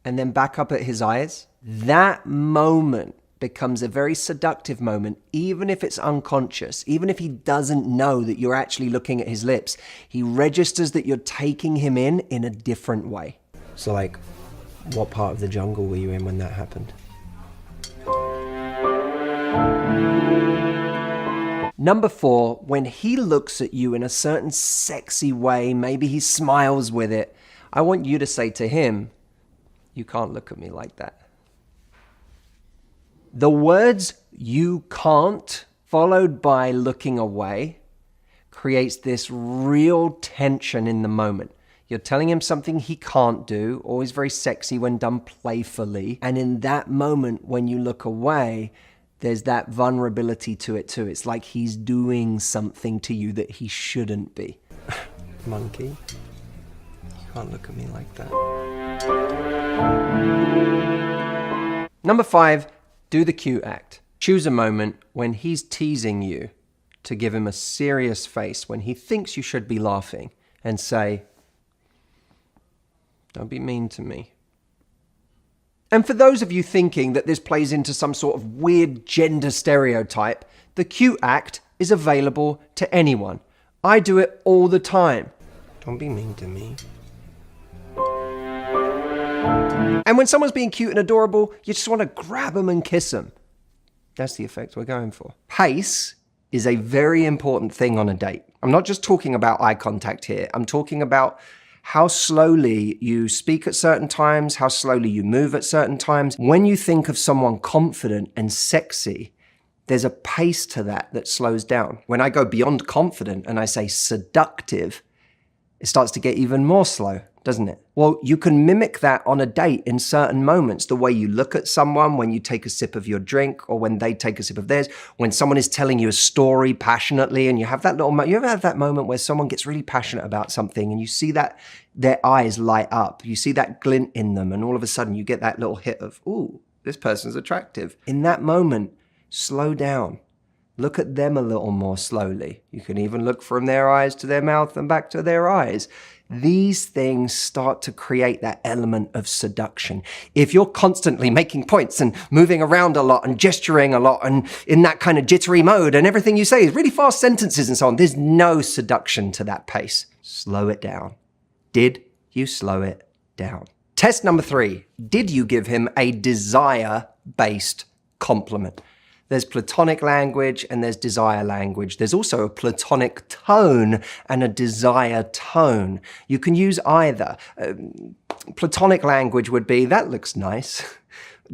A: and then back up at his eyes, that moment becomes a very seductive moment, even if it's unconscious, even if he doesn't know that you're actually looking at his lips. He registers that you're taking him in a different way. So like, what part of the jungle were you in when that happened? Number 4, when he looks at you in a certain sexy way, maybe he smiles with it, I want you to say to him, "You can't look at me like that." The words "you can't" followed by looking away creates this real tension in the moment. You're telling him something he can't do, always very sexy when done playfully. And in that moment, when you look away, there's that vulnerability to it too. It's like he's doing something to you that he shouldn't be. Monkey, you can't look at me like that. Number 5, do the cute act. Choose a moment when he's teasing you to give him a serious face when he thinks you should be laughing and say, "Don't be mean to me." And for those of you thinking that this plays into some sort of weird gender stereotype, the cute act is available to anyone. I do it all the time. "Don't be mean to me." And when someone's being cute and adorable, you just want to grab them and kiss them. That's the effect we're going for. Pace is a very important thing on a date. I'm not just talking about eye contact here. I'm talking about how slowly you speak at certain times, how slowly you move at certain times. When you think of someone confident and sexy, there's a pace to that slows down. When I go beyond confident and I say seductive, it starts to get even more slow, doesn't it? Well, you can mimic that on a date in certain moments. The way you look at someone when you take a sip of your drink or when they take a sip of theirs, when someone is telling you a story passionately and you have that little moment. You ever have that moment where someone gets really passionate about something and you see that their eyes light up, you see that glint in them, and all of a sudden you get that little hit of, "Ooh, this person's attractive." In that moment, slow down. Look at them a little more slowly. You can even look from their eyes to their mouth and back to their eyes. These things start to create that element of seduction. If you're constantly making points and moving around a lot and gesturing a lot and in that kind of jittery mode and everything you say is really fast sentences and so on, there's no seduction to that pace. Slow it down. Did you slow it down? Test number 3. Did you give him a desire-based compliment? There's platonic language and there's desire language. There's also a platonic tone and a desire tone. You can use either. Platonic language would be, "That looks nice."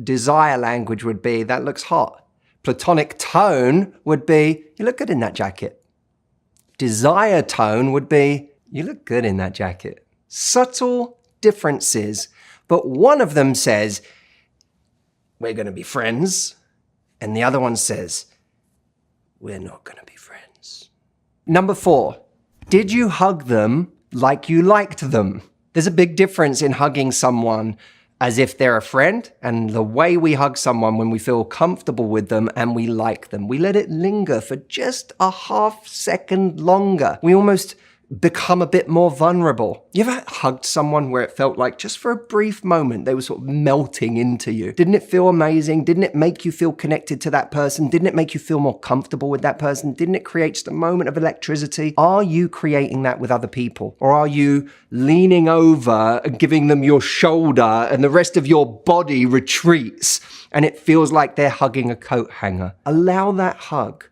A: Desire language would be, "That looks hot." Platonic tone would be, "You look good in that jacket." Desire tone would be, "You look good in that jacket." Subtle differences, but one of them says, "We're going to be friends." And the other one says, "We're not going to be friends." Number 4, did you hug them like you liked them? There's a big difference in hugging someone as if they're a friend and the way we hug someone when we feel comfortable with them and we like them. We let it linger for just a half second longer. We almost become a bit more vulnerable. You ever hugged someone where it felt like just for a brief moment they were sort of melting into you? Didn't it feel amazing? Didn't it make you feel connected to that person? Didn't it make you feel more comfortable with that person? Didn't it create just a moment of electricity? Are you creating that with other people? Or are you leaning over and giving them your shoulder and the rest of your body retreats and it feels like they're hugging a coat hanger? Allow that hug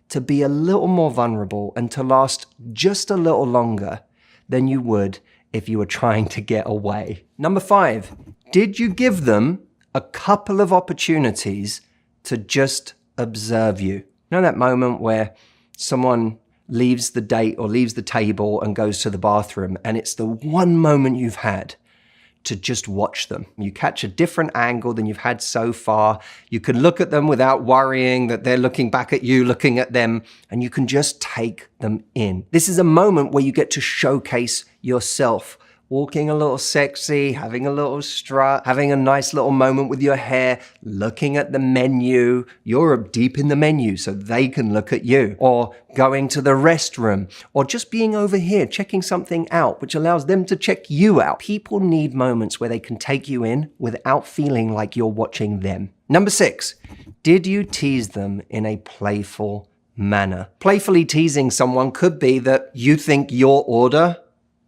A: to be a little more vulnerable and to last just a little longer than you would if you were trying to get away. Number 5, did you give them a couple of opportunities to just observe you. You know that moment where someone leaves the date or leaves the table and goes to the bathroom, and it's the one moment you've had to just watch them. You catch a different angle than you've had so far. You can look at them without worrying that they're looking back at you, looking at them, and you can just take them in. This is a moment where you get to showcase yourself, walking a little sexy, having a little strut, having a nice little moment with your hair, looking at the menu. You're deep in the menu so they can look at you. Or going to the restroom, or just being over here, checking something out, which allows them to check you out. People need moments where they can take you in without feeling like you're watching them. Number 6, did you tease them in a playful manner? Playfully teasing someone could be that you think your order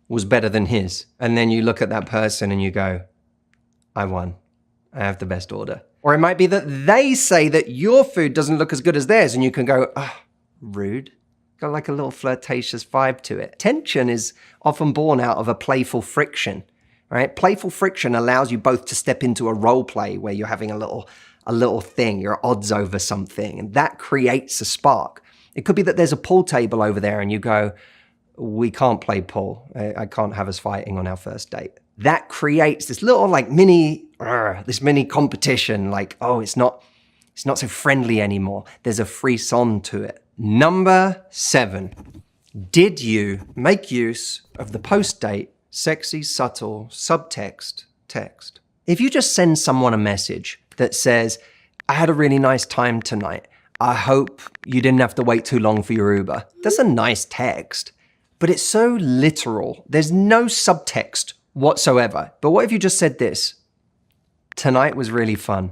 A: was better than his. And then you look at that person and you go, I won. I have the best order. Or it might be that they say that your food doesn't look as good as theirs and you can go, rude. Got like a little flirtatious vibe to it. Tension is often born out of a playful friction, right? Playful friction allows you both to step into a role play where you're having a little thing, you're odds over something, and that creates a spark. It could be that there's a pool table over there and you go, we can't play pool. I can't have us fighting on our first date. That creates this little like mini competition. Like, oh, it's not so friendly anymore. There's a frisson to it. Number 7, did you make use of the post-date sexy, subtle subtext text? If you just send someone a message that says, I had a really nice time tonight. I hope you didn't have to wait too long for your Uber. That's a nice text. But it's so literal. There's no subtext whatsoever. But what if you just said this? Tonight was really fun. ...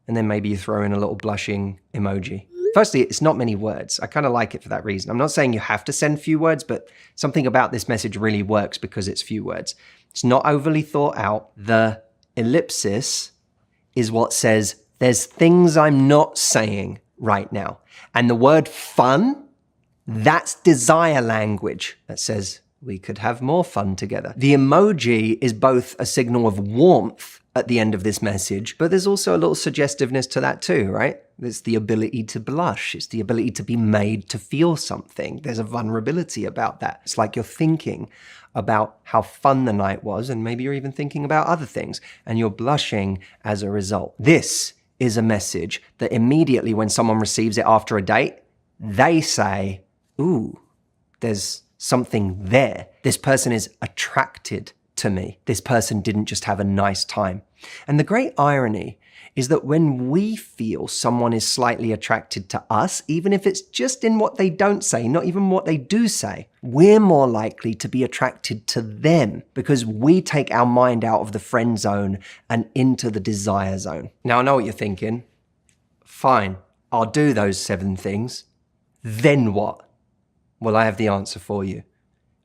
A: And then maybe you throw in a little blushing emoji. Firstly, it's not many words. I kind of like it for that reason. I'm not saying you have to send few words, but something about this message really works because it's few words. It's not overly thought out. The ellipsis is what says, there's things I'm not saying right now. And the word fun, that's desire language that says we could have more fun together. The emoji is both a signal of warmth at the end of this message, but there's also a little suggestiveness to that too, right? There's the ability to blush. It's the ability to be made to feel something. There's a vulnerability about that. It's like you're thinking about how fun the night was, and maybe you're even thinking about other things, and you're blushing as a result. This is a message that immediately when someone receives it after a date, they say, ooh, there's something there. This person is attracted to me. This person didn't just have a nice time. And the great irony is that when we feel someone is slightly attracted to us, even if it's just in what they don't say, not even what they do say, we're more likely to be attracted to them because we take our mind out of the friend zone and into the desire zone. Now, I know what you're thinking. Fine, I'll do those 7 things. Then what? Well, I have the answer for you.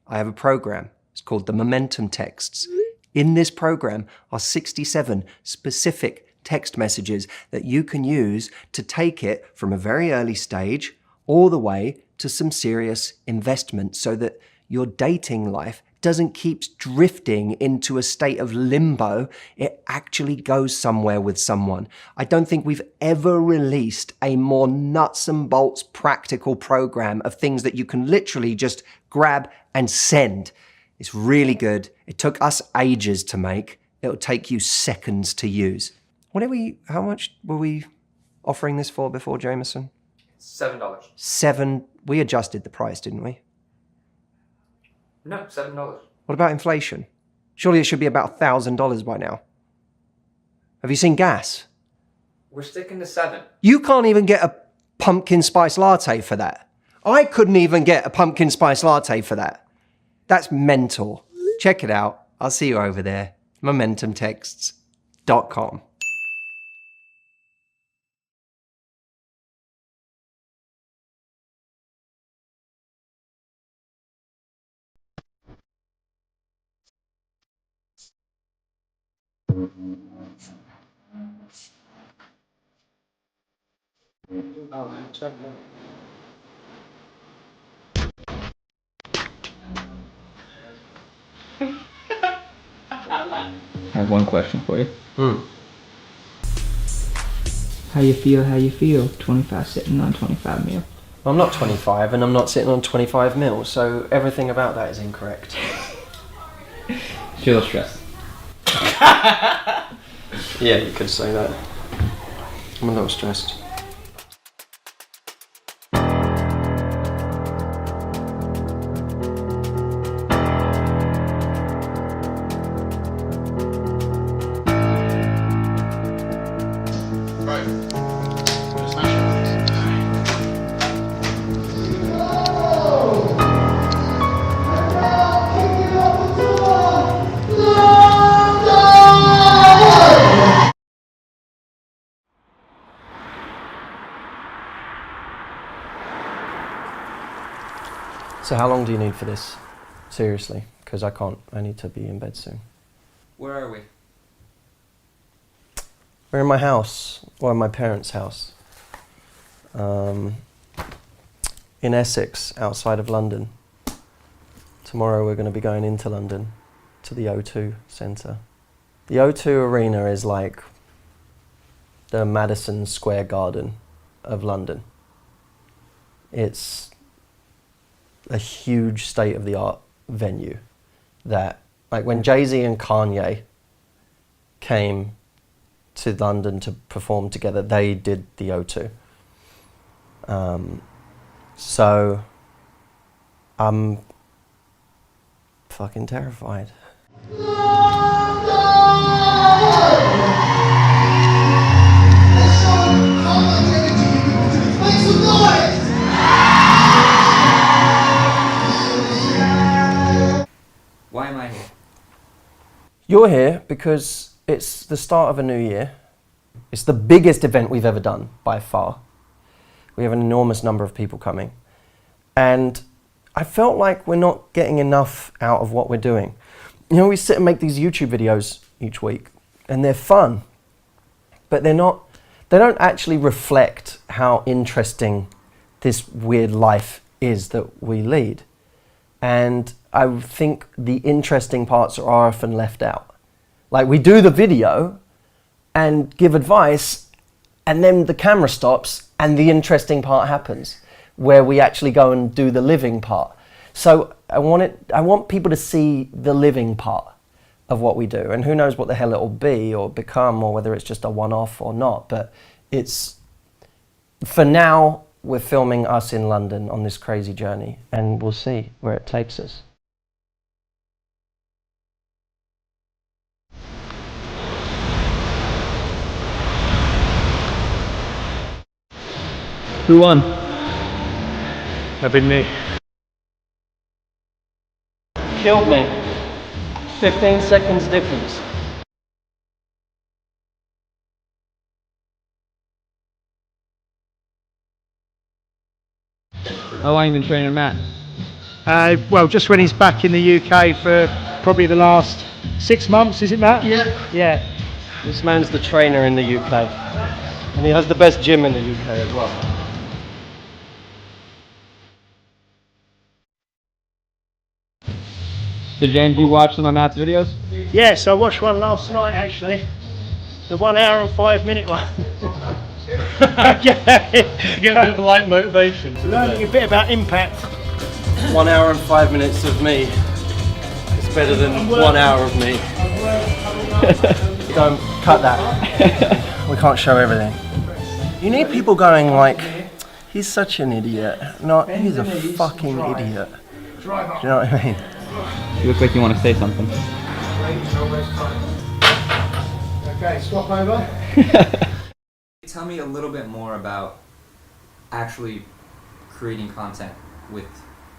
A: I have a program. It's called the Momentum Texts. In this program are 67 specific text messages that you can use to take it from a very early stage all the way to some serious investment so that your dating life doesn't keep drifting into a state of limbo. It actually goes somewhere with someone. I don't think we've ever released a more nuts and bolts practical program of things that you can literally just grab and send. It's really good. It took us ages to make. It'll take you seconds to use. How much were we offering this for before, Jameson? $7. We adjusted the price, didn't we?
D: No, $7.
A: What about inflation? Surely it should be about $1,000 by now. Have you seen gas?
D: We're sticking to 7.
A: You can't even get a pumpkin spice latte for that. I couldn't even get a pumpkin spice latte for that. That's mental. Check it out. I'll see you over there. MomentumTexts.com.
E: I have one question for you. How you feel 25 sitting on 25 mil?
A: I'm not 25 and I'm not sitting on 25 mil, so everything about that is incorrect.
E: Feel stressed.
A: Yeah, you could say that. I'm a little stressed. So how long do you need for this? Seriously, because I can't. I need to be in bed soon.
D: Where are we?
A: We're in my house, or my parents' house. In Essex, outside of London. Tomorrow we're going to be going into London, to the O2 Centre. The O2 Arena is like the Madison Square Garden of London. It's a huge state-of-the-art venue that, like when Jay-Z and Kanye came to London to perform together, they did the O2. So I'm fucking terrified.
D: Why am I here?
A: You're here because it's the start of a new year. It's the biggest event we've ever done by far. We have an enormous number of people coming. And I felt like we're not getting enough out of what we're doing. You know, we sit and make these YouTube videos each week and they're fun, but they don't actually reflect how interesting this weird life is that we lead. And I think the interesting parts are often left out. Like we do the video and give advice and then the camera stops and the interesting part happens where we actually go and do the living part. So I want people to see the living part of what we do, and who knows what the hell it'll be or become, or whether it's just a one-off or not, but it's, for now, we're filming us in London on this crazy journey, and we'll see where it takes us.
E: Who won?
F: That'd been me.
A: Killed me. 15 seconds difference.
E: How long have you been training Matt?
F: Well, just when he's back in the UK for probably the last 6 months, is it, Matt? Yeah.
A: This man's the trainer in the UK, and he has the best gym in the UK as well.
E: Did James, you watch some of Matt's videos?
F: Yes, I watched one last night actually. The 1 hour and 5 minute one.
G: Get a bit of light motivation.
F: Learning a bit about impact.
A: 1 hour and 5 minutes of me is better than 1 hour of me. Don't cut that. We can't show everything. You need people going like, he's such an idiot. Not, he's a fucking idiot. Do you know what I mean?
E: You look like you want to say something.
F: Okay, swap over.
D: Tell me a little bit more about actually creating content with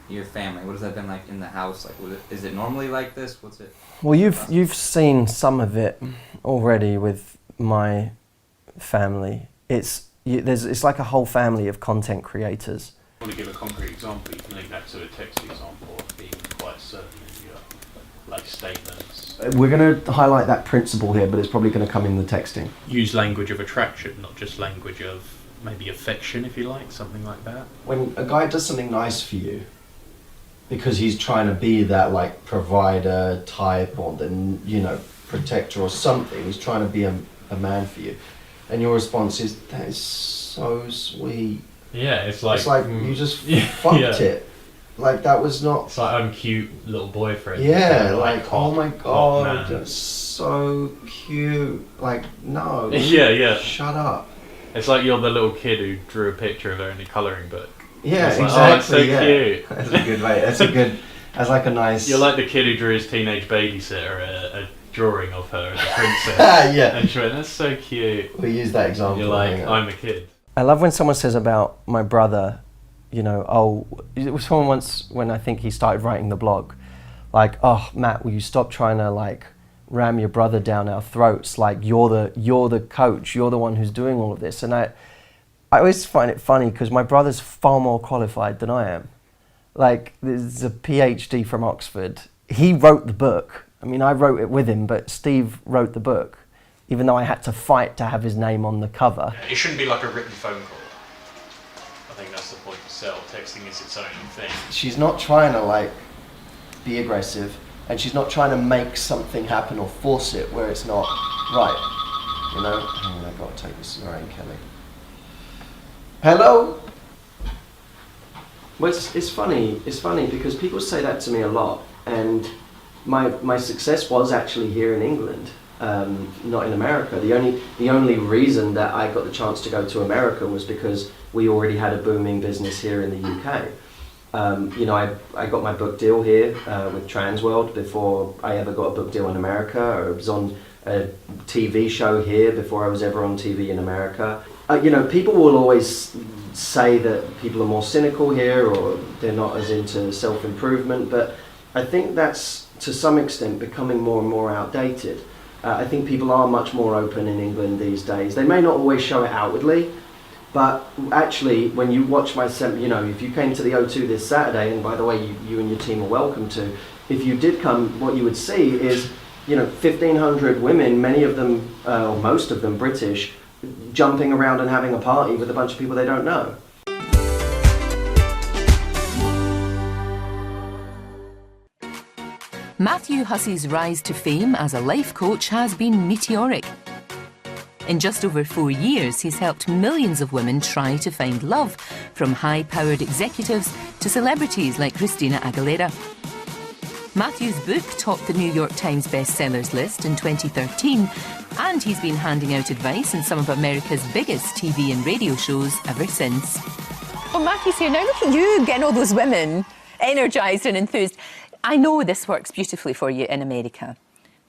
D: your family. What has that been like in the house? Like, is it normally like this? What's it?
A: Well, you've seen some of it already with my family. It's like a whole family of content creators.
G: Want to give a concrete example? You can link that to a text example of being quite certain in your like statements.
A: We're going to highlight that principle here, but it's probably going to come in the texting.
G: Use language of attraction, not just language of maybe affection, if you like, something like that.
A: When a guy does something nice for you, because he's trying to be that like provider type, or the
B: protector or something. He's trying to be a man for you. And your response is, that is so sweet.
H: Yeah, it's like
B: you just fucked it. Like, that was not...
H: It's like, I'm cute little boyfriend.
B: Yeah, like,
H: hot,
B: oh my
H: hot
B: god,
H: man.
B: that's so cute. Like, no.
H: Yeah.
B: Shut up.
H: It's like you're the little kid who drew a picture of her in a colouring book.
B: Yeah,
H: it's like,
B: exactly.
H: oh, that's so
B: cute.
H: cute.
B: That's a good way. That's like a nice...
H: You're like the kid who drew his teenage babysitter a drawing of her as a princess.
B: Yeah.
H: And she went, that's so cute.
B: We use that example.
H: You're like, I'm a kid.
A: I love when someone says about my brother, you know, oh, it was someone once when I think he started writing the blog, like, oh, Matt, will you stop trying to like ram your brother down our throats? Like, you're the coach, you're the one who's doing all of this. And I always find it funny because my brother's far more qualified than I am. Like, there's a PhD from Oxford. He wrote the book. I mean, I wrote it with him, but Steve wrote the book, even though I had to fight to have his name on the cover.
H: It shouldn't be like a written phone call. I think that's the point to sell. Texting is its own thing.
B: She's not trying to like be aggressive, and she's not trying to make something happen or force it where it's not right. You know? Hang on, I've got to take this. All right, Kelly. Hello? Well, it's funny because people say that to me a lot, and my success was actually here in England, not in America. The only reason that I got the chance to go to America was because we already had a booming business here in the UK. You know, I got my book deal here with Transworld before I ever got a book deal in America, or I was on a TV show here before I was ever on TV in America. You know, people will always say that people are more cynical here or they're not as into self-improvement, but I think that's to some extent becoming more and more outdated. I think people are much more open in England these days. They may not always show it outwardly, but actually when you watch you know, if you came to the O2 this Saturday, and by the way, you and your team are welcome to, if you did come, what you would see is, you know, 1,500 women, many of them, or most of them British, jumping around and having a party with a bunch of people they don't know.
I: Matthew Hussey's rise to fame as a life coach has been meteoric. In just over 4 years, he's helped millions of women try to find love, from high-powered executives to celebrities like Christina Aguilera. Matthew's book topped the New York Times bestsellers list in 2013, and he's been handing out advice in some of America's biggest TV and radio shows ever since. Well, Matthew's here. Now look at you getting all those women energised and enthused. I know this works beautifully for you in America.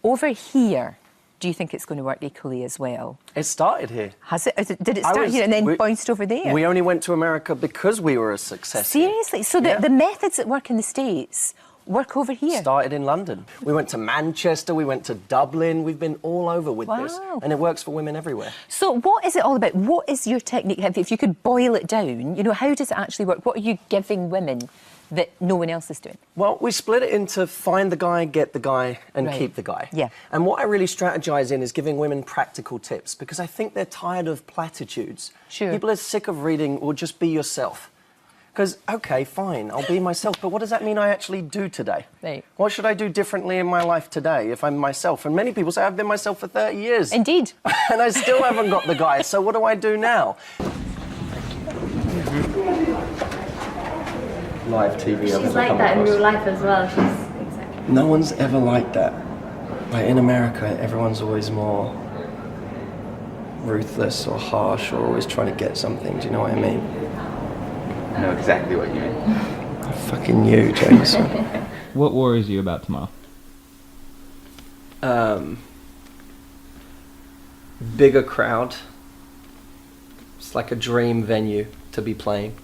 I: Over here, do you think it's going to work equally as well?
A: It started here.
I: Has it? Did it start here and then bounced over there?
A: We only went to America because we were a success.
I: Seriously? So the methods that work in the States work over here?
A: Started in London. We went to Manchester, we went to Dublin, we've been all over with this. And it works for women everywhere.
I: So what is it all about? What is your technique? If you could boil it down, you know, how does it actually work? What are you giving women that no one else is doing?
A: Well, we split it into find the guy, get the guy, and
I: Right.
A: keep the guy.
I: Yeah.
A: And what I really strategize in is giving women practical tips, because I think they're tired of platitudes.
I: Sure.
A: People are sick of reading, or just be yourself. Because, okay, fine, I'll be myself, but what does that mean I actually do today?
I: Right.
A: What should I do differently in my life today if I'm myself? And many people say, I've been myself for 30 years.
I: Indeed.
A: And I still haven't got the guy, so what do I do now? Live TV.
J: She's like that in real life as well. She's exactly.
A: No one's ever like that. Like in America, everyone's always more ruthless or harsh or always trying to get something. Do you know what I mean?
K: I know exactly what you mean.
A: Fucking you, James.
E: What worries you about tomorrow?
A: Bigger crowd. It's like a dream venue to be playing.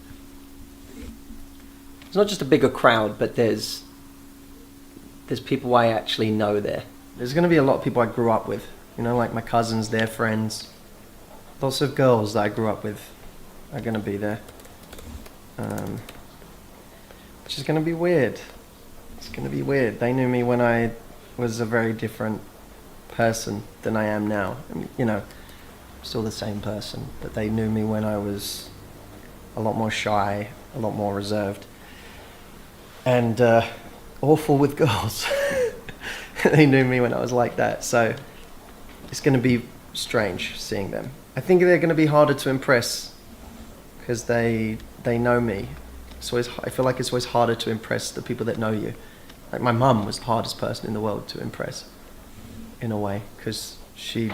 A: It's not just a bigger crowd, but there's people I actually know there. There's going to be a lot of people I grew up with, you know, like my cousins, their friends. Lots of girls that I grew up with are going to be there. Which is going to be weird. It's going to be weird. They knew me when I was a very different person than I am now. I mean, you know, I'm still the same person, but they knew me when I was a lot more shy, a lot more reserved, and awful with girls. they knew me when I was like that. So it's going to be strange seeing them. I think they're going to be harder to impress because they know me. I feel like it's always harder to impress the people that know you. Like my mum was the hardest person in the world to impress, in a way, because she,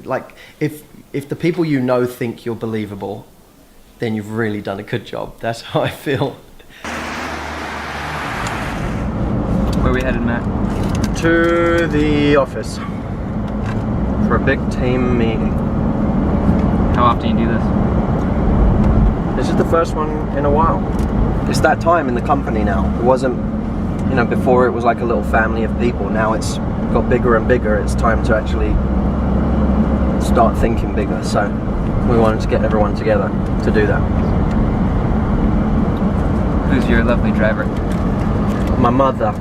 A: like, if the people you know think you're believable, then you've really done a good job. That's how I feel.
K: Where are we headed, Matt?
A: To the office for a big team meeting.
K: How often do you do this?
A: This is the first one in a while. It's that time in the company now. It wasn't, before it was like a little family of people. Now it's got bigger and bigger. It's time to actually start thinking bigger. So we wanted to get everyone together to do that.
K: Who's your lovely driver?
A: My mother.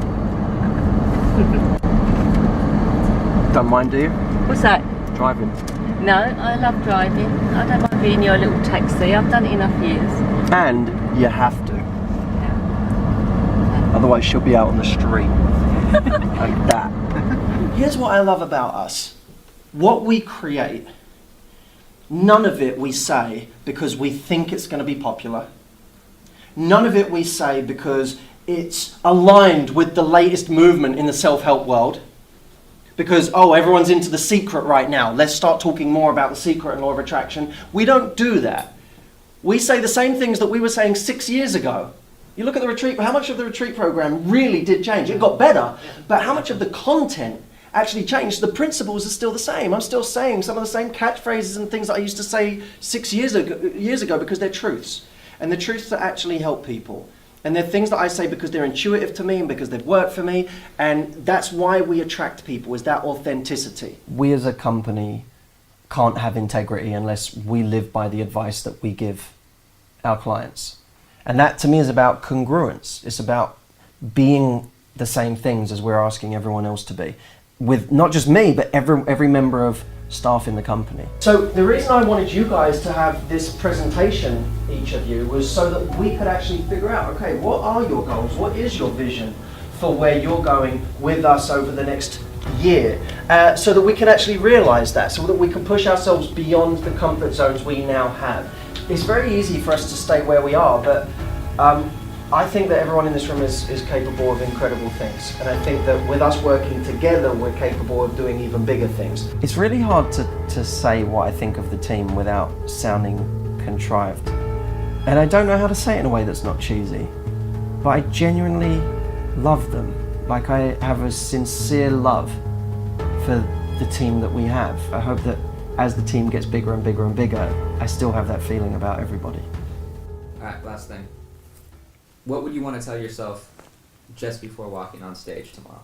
A: Don't mind, do you?
L: What's that?
A: Driving.
L: No, I love driving. I don't mind being your little taxi. I've done it enough years.
A: And you have to. Otherwise she'll be out on the street. Like that. Here's what I love about us. What we create, none of it we say because we think it's going to be popular. None of it we say because it's aligned with the latest movement in the self-help world. Because, everyone's into The Secret right now. Let's start talking more about The Secret and Law of Attraction. We don't do that. We say the same things that we were saying 6 years ago. You look at the retreat, how much of the retreat program really did change? It got better, but how much of the content actually changed? The principles are still the same. I'm still saying some of the same catchphrases and things that I used to say 6 years ago because they're truths. And they're truths that actually help people. And they're things that I say because they're intuitive to me and because they've worked for me. And that's why we attract people, is that authenticity. We as a company can't have integrity unless we live by the advice that we give our clients. And that to me is about congruence. It's about being the same things as we're asking everyone else to be. With not just me, but every member of staff in the company. So the reason I wanted you guys to have this presentation, each of you, was so that we could actually figure out, okay, what are your goals? What is your vision for where you're going with us over the next year? So that we can actually realize that, so that we can push ourselves beyond the comfort zones we now have. It's very easy for us to stay where we are, but I think that everyone in this room is capable of incredible things. And I think that with us working together, we're capable of doing even bigger things. It's really hard to say what I think of the team without sounding contrived. And I don't know how to say it in a way that's not cheesy. But I genuinely love them. Like, I have a sincere love for the team that we have. I hope that as the team gets bigger and bigger and bigger, I still have that feeling about everybody.
D: All right, last thing. What would you want to tell yourself just before walking on stage tomorrow?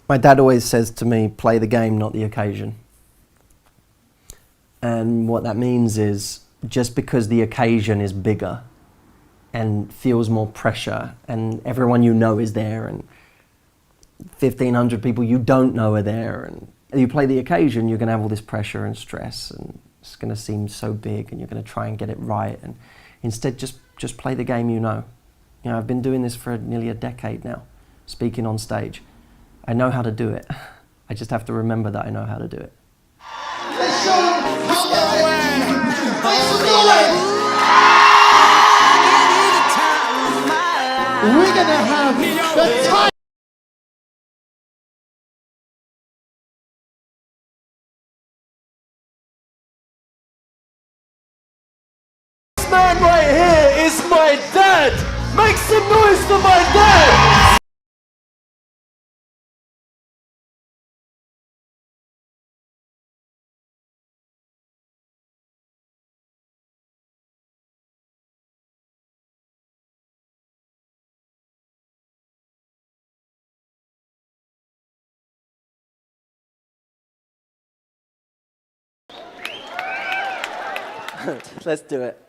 A: My dad always says to me, play the game, not the occasion. And what that means is, just because the occasion is bigger and feels more pressure and everyone you know is there and 1,500 people you don't know are there, and you play the occasion, you're going to have all this pressure and stress, and it's going to seem so big, and you're going to try and get it right. And instead, just play the game you know. You know, I've been doing this for nearly a decade now, speaking on stage. I know how to do it. I just have to remember that I know how to do it.
M: We're gonna have the time. This man right here is my dad. Make some noise for my dad.
A: Let's do it.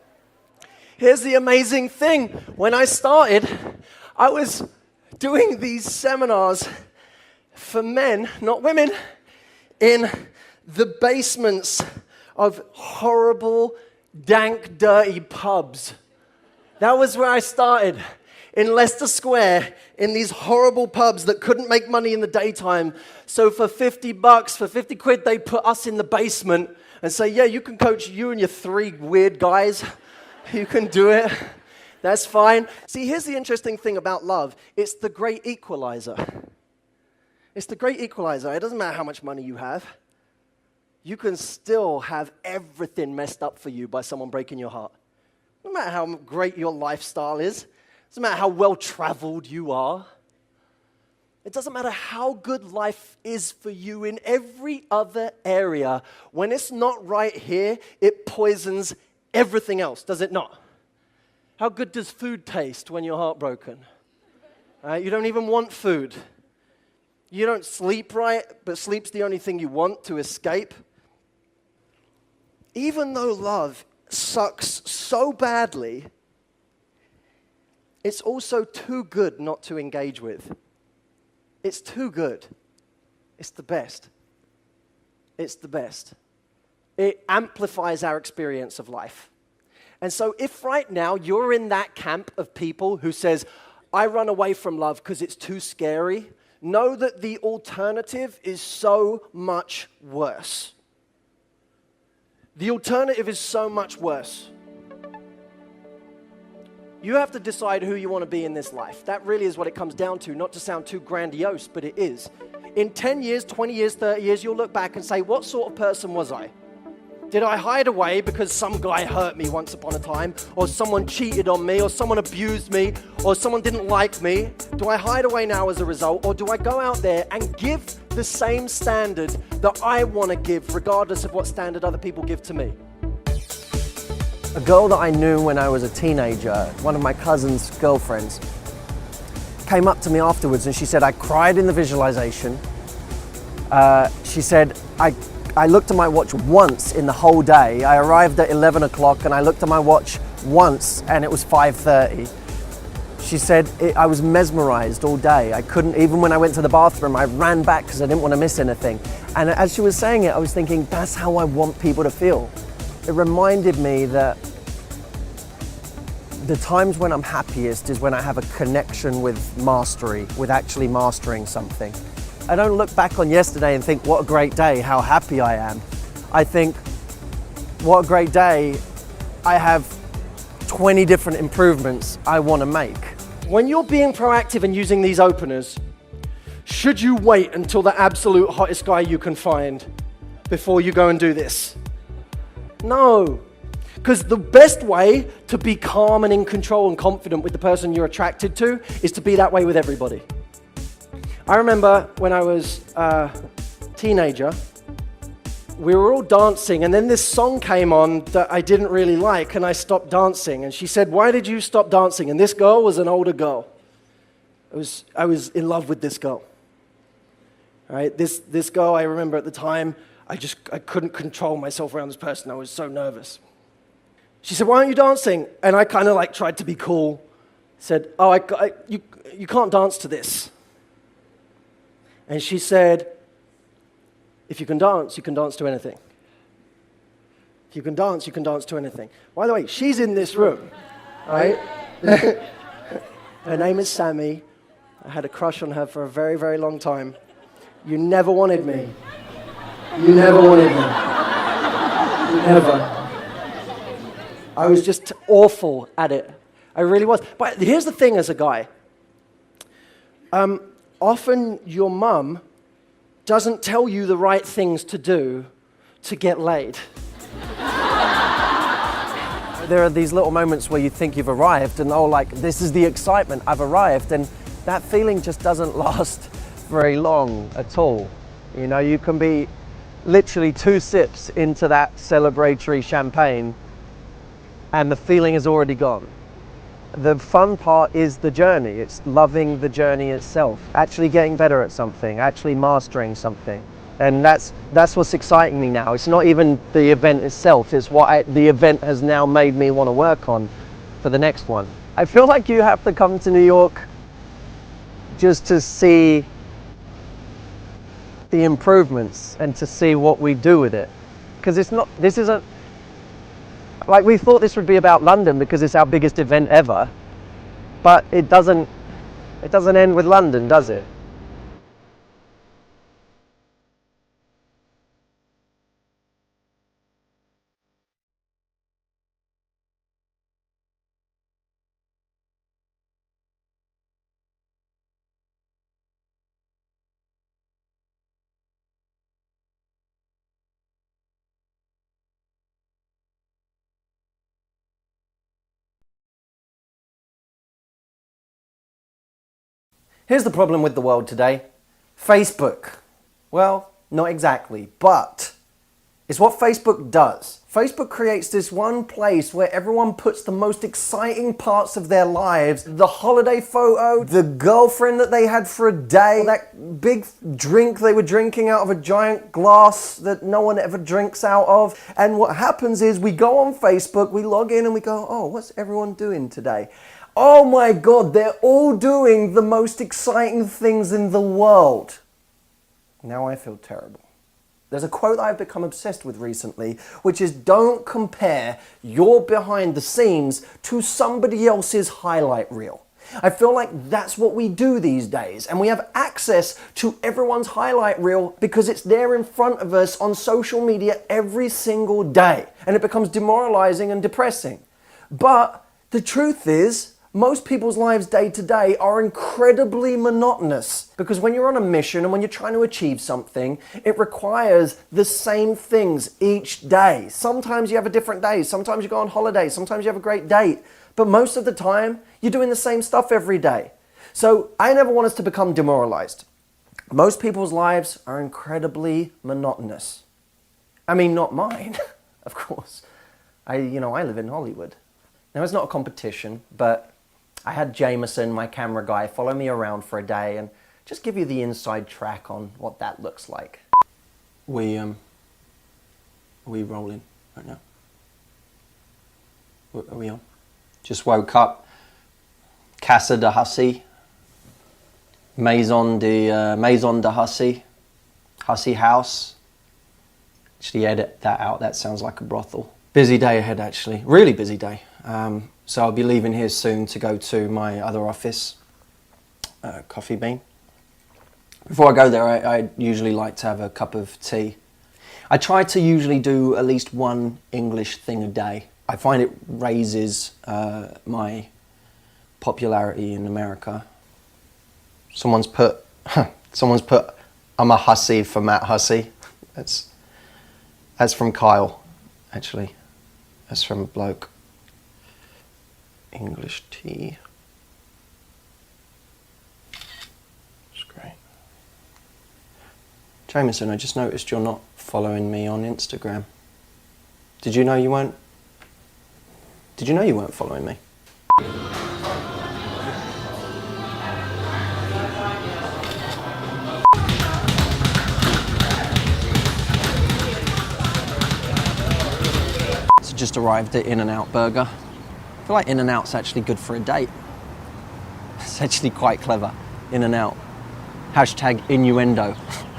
A: Here's the amazing thing. When I started, I was doing these seminars for men, not women, in the basements of horrible, dank, dirty pubs. That was where I started.
M: in Leicester Square in these horrible pubs that couldn't make money in the daytime. So for 50 bucks, for 50 quid, they put us in the basement and say, yeah, you can coach you and your 3 weird guys. You can do it. That's fine. See, here's the interesting thing about love. It's the great equalizer. It's the great equalizer. It doesn't matter how much money you have. You can still have everything messed up for you by someone breaking your heart. No matter how great your lifestyle is. It doesn't matter how well-traveled you are. It doesn't matter how good life is for you in every other area. When it's not right here, it poisons everything else, does it not? How good does food taste when you're heartbroken? You don't even want food. You don't sleep right, but sleep's the only thing you want to escape. Even though love sucks so badly, it's also too good not to engage with. It's too good. It's the best. It's the best. It amplifies our experience of life. And so if right now you're in that camp of people who says, I run away from love because it's too scary, know that the alternative is so much worse. The alternative is so much worse. You have to decide who you want to be in this life. That really is what it comes down to, not to sound too grandiose, but it is. In 10 years, 20 years, 30 years, you'll look back and say, what sort of person was I? Did I hide away because some guy hurt me once upon a time, or someone cheated on me, or someone abused me, or someone didn't like me? Do I hide away now as a result, or do I go out there and give the same standard that I want to give, regardless of what standard other people give to me? A girl that I knew when I was a teenager, one of my cousin's girlfriends, came up to me afterwards and she said, I cried in the visualization. She said, I looked at my watch once in the whole day. I arrived at 11 o'clock and I looked at my watch once and it was 5:30. She said, I was mesmerized all day. I couldn't, even when I went to the bathroom, I ran back because I didn't want to miss anything. And as she was saying it, I was thinking, that's how I want people to feel. It reminded me that the times when I'm happiest is when I have a connection with mastery, with actually mastering something. I don't look back on yesterday and think, what a great day, how happy I am. I think, what a great day, I have 20 different improvements I want to make. When you're being proactive and using these openers, should you wait until the absolute hottest guy you can find before you go and do this? No. Because the best way to be calm and in control and confident with the person you're attracted to is to be that way with everybody. I remember when I was a teenager, we were all dancing and then this song came on that I didn't really like and I stopped dancing. And she said, why did you stop dancing? And this girl was an older girl. I was in love with this girl. All right? This girl, I remember at the time, I couldn't control myself around this person. I was so nervous. She said, why aren't you dancing? And I kind of like tried to be cool. Said, oh, you can't dance to this. And she said, if you can dance to anything. If you can dance to anything. By the way, she's in this room, right? Her name is Sammy. I had a crush on her for a very, very long time. You never wanted me. You never wanted me. You never. I was just awful at it. I really was. But here's the thing as a guy. Often your mum doesn't tell you the right things to do to get laid. There are these little moments where you think you've arrived and, oh, like, this is the excitement, I've arrived. And that feeling just doesn't last very long at all. You know, you can be literally 2 sips into that celebratory champagne and the feeling is already gone. The fun part is the journey. It's loving the journey itself, actually getting better at something, actually mastering something. And that's what's exciting me now. It's not even the event itself, it's what the event has now made me want to work on for the next one. I feel like you have to come to New York just to see the improvements and to see what we do with it. Because this isn't, like, we thought this would be about London because it's our biggest event ever. But it doesn't end with London, does it? Here's the problem with the world today. Facebook. Well, not exactly, but it's what Facebook does. Facebook creates this one place where everyone puts the most exciting parts of their lives, the holiday photo, the girlfriend that they had for a day, that big drink they were drinking out of a giant glass that no one ever drinks out of. And what happens is we go on Facebook, we log in and we go, oh, what's everyone doing today? Oh my God, they're all doing the most exciting things in the world. Now I feel terrible. There's a quote that I've become obsessed with recently, which is don't compare your behind the scenes to somebody else's highlight reel. I feel like that's what we do these days, and we have access to everyone's highlight reel because it's there in front of us on social media every single day, and it becomes demoralizing and depressing. But the truth is, most people's lives day to day are incredibly monotonous because when you're on a mission and when you're trying to achieve something, it requires the same things each day. Sometimes you have a different day, sometimes you go on holiday, sometimes you have a great date, but most of the time you're doing the same stuff every day. So I never want us to become demoralized. Most people's lives are incredibly monotonous. I mean, not mine, of course. I live in Hollywood. Now it's not a competition, but I had Jameson, my camera guy, follow me around for a day and just give you the inside track on what that looks like. Are we rolling right now? Are we on? Just woke up. Casa de Hussey. Maison de Hussey. Hussey House. Actually edit that out, that sounds like a brothel. Busy day ahead actually, really busy day. So I'll be leaving here soon to go to my other office, Coffee Bean. Before I go there, I usually like to have a cup of tea. I try to usually do at least one English thing a day. I find it raises my popularity in America. Someone's put, I'm a hussy for Matt Hussey. That's from Kyle, actually. That's from a bloke. English tea. It's great. Jameson, I just noticed you're not following me on Instagram. Did you know you weren't following me? So just arrived at In-N-Out Burger. I feel like In-N-Out's actually good for a date. It's actually quite clever. In-N-Out. Hashtag innuendo.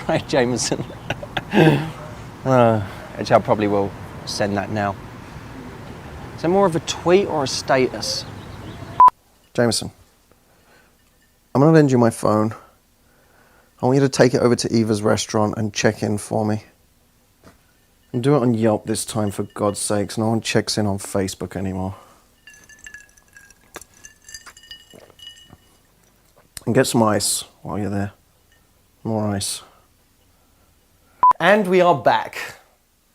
M: Right, Jameson? Actually, I probably will send that now. Is that more of a tweet or a status? Jameson, I'm going to lend you my phone. I want you to take it over to Eva's restaurant and check in for me. And do it on Yelp this time, for God's sakes. No one checks in on Facebook anymore. And get some ice while you're there. More ice. And we are back.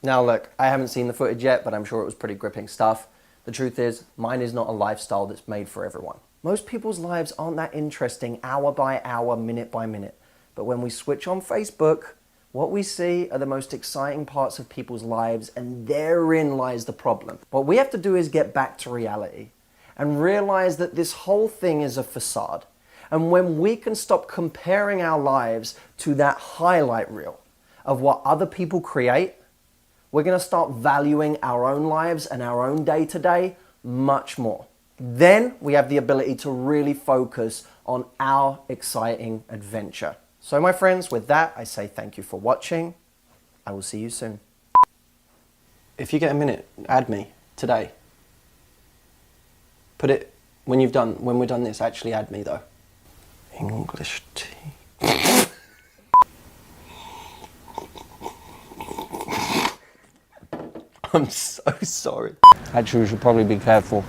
M: Now look, I haven't seen the footage yet, but I'm sure it was pretty gripping stuff. The truth is, mine is not a lifestyle that's made for everyone. Most people's lives aren't that interesting hour by hour, minute by minute. But when we switch on Facebook, what we see are the most exciting parts of people's lives, and therein lies the problem. What we have to do is get back to reality and realize that this whole thing is a facade. And when we can stop comparing our lives to that highlight reel of what other people create, we're going to start valuing our own lives and our own day-to-day much more. Then we have the ability to really focus on our exciting adventure. So my friends, with that, I say thank you for watching. I will see you soon. If you get a minute, add me today. Put it When we're done this, actually add me though. English tea. I'm so sorry. Actually, we should probably be careful.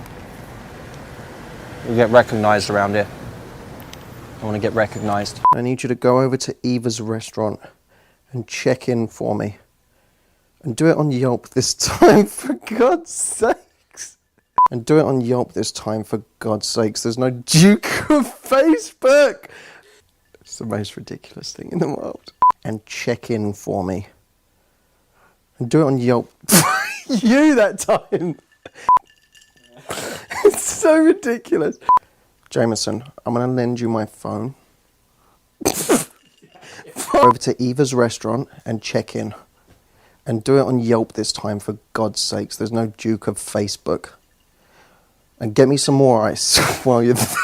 M: We get recognised around here. I want to get recognised. I need you to go over to Eva's restaurant and check in for me. And do it on Yelp this time, for God's sakes. And do it on Yelp this time, for God's sakes. There's no Duke of Facebook. It's the most ridiculous thing in the world. And check in for me. And do it on Yelp. You that time. It's so ridiculous. Jameson, I'm going to lend you my phone. Over to Eva's restaurant and check in. And do it on Yelp this time, for God's sakes. There's no Duke of Facebook. And get me some more ice while you're there.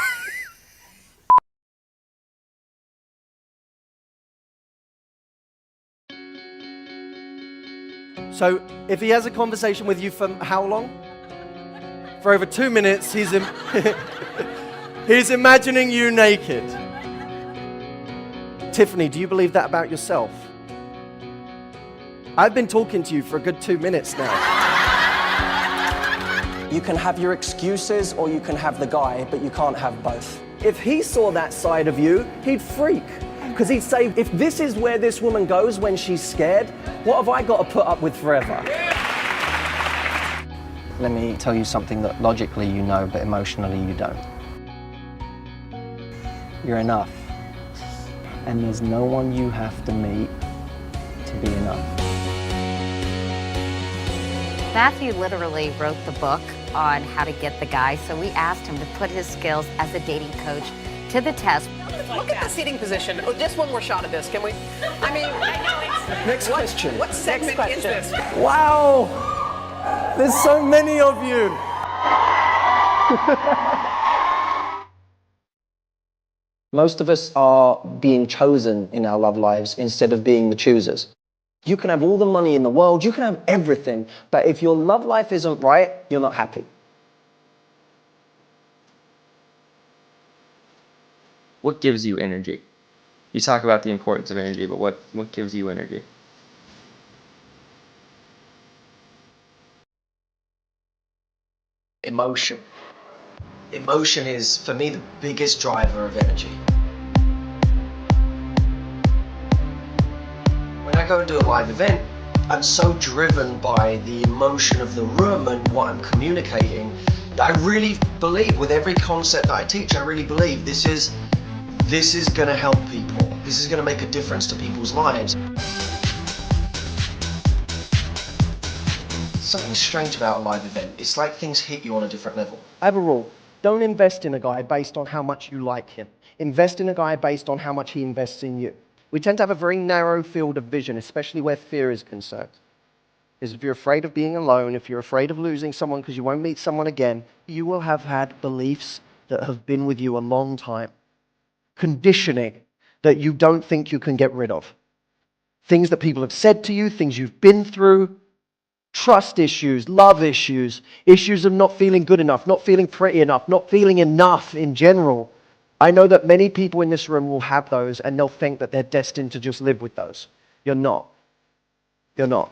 M: So, if he has a conversation with you for how long? For over 2 minutes, he's imagining you naked. Tiffany, do you believe that about yourself? I've been talking to you for a good 2 minutes now. You can have your excuses or you can have the guy, but you can't have both. If he saw that side of you, he'd freak. Because he'd say, if this is where this woman goes when she's scared, what have I got to put up with forever? Let me tell you something that logically you know, but emotionally you don't. You're enough. And there's no one you have to meet to be enough.
N: Matthew literally wrote the book on how to get the guy, so we asked him to put his skills as a dating coach to the test.
O: Look at the seating position. Oh, just one more shot of this, can we? I mean,
M: Next question.
O: What segment is this?
M: Wow! There's so many of you! Most of us are being chosen in our love lives instead of being the choosers. You can have all the money in the world, you can have everything, but if your love life isn't right, you're not happy.
K: What gives you energy? You talk about the importance of energy, but what gives you energy?
M: Emotion. Emotion is, for me, the biggest driver of energy. When I go and do a live event, I'm so driven by the emotion of the room and what I'm communicating that I really believe, with every concept that I teach, I really believe this is going to help people. This is going to make a difference to people's lives. Something strange about a live event. It's like things hit you on a different level. I have a rule. Don't invest in a guy based on how much you like him. Invest in a guy based on how much he invests in you. We tend to have a very narrow field of vision, especially where fear is concerned. Is if you're afraid of being alone, if you're afraid of losing someone because you won't meet someone again, you will have had beliefs that have been with you a long time. Conditioning that you don't think you can get rid of. Things that people have said to you, things you've been through, trust issues, love issues, issues of not feeling good enough, not feeling pretty enough, not feeling enough in general. I know that many people in this room will have those and they'll think that they're destined to just live with those. You're not. You're not.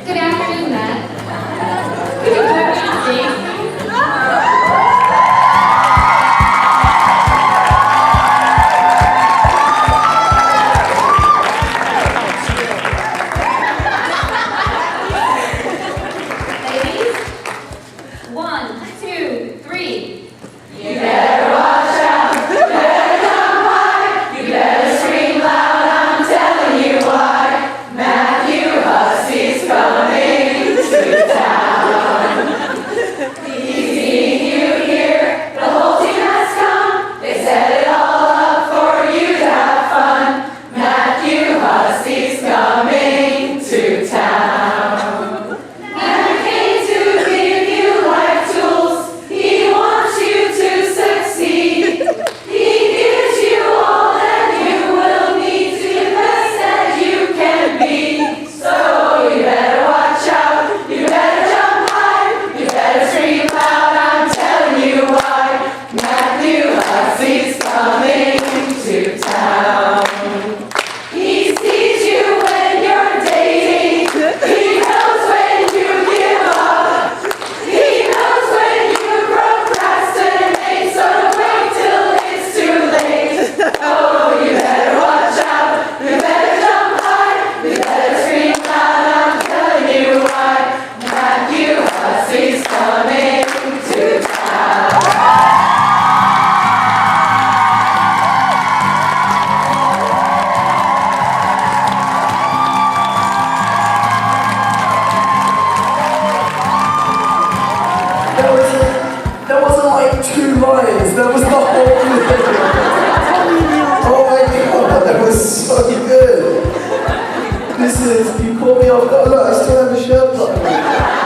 P: Good afternoon, lines. That was the whole thing. Oh my God, that was so good. This is, you caught me off guard. Look, I still have a shirt button.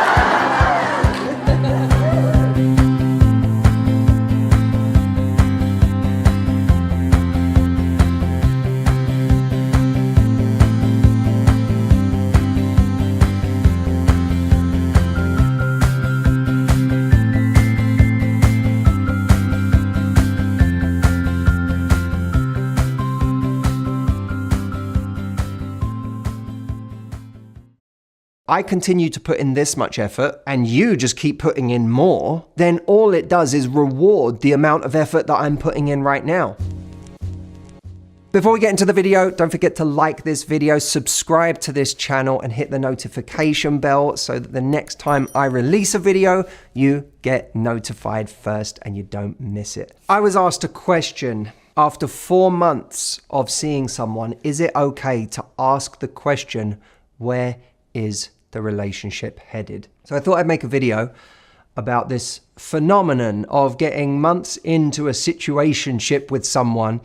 A: I continue to put in this much effort and you just keep putting in more, then all it does is reward the amount of effort that I'm putting in right now. Before we get into the video, don't forget to like this video, subscribe to this channel and hit the notification bell so that the next time I release a video, you get notified first and you don't miss it. I was asked a question after 4 months of seeing someone, is it okay to ask the question, where is the relationship headed? So I thought I'd make a video about this phenomenon of getting months into a situationship with someone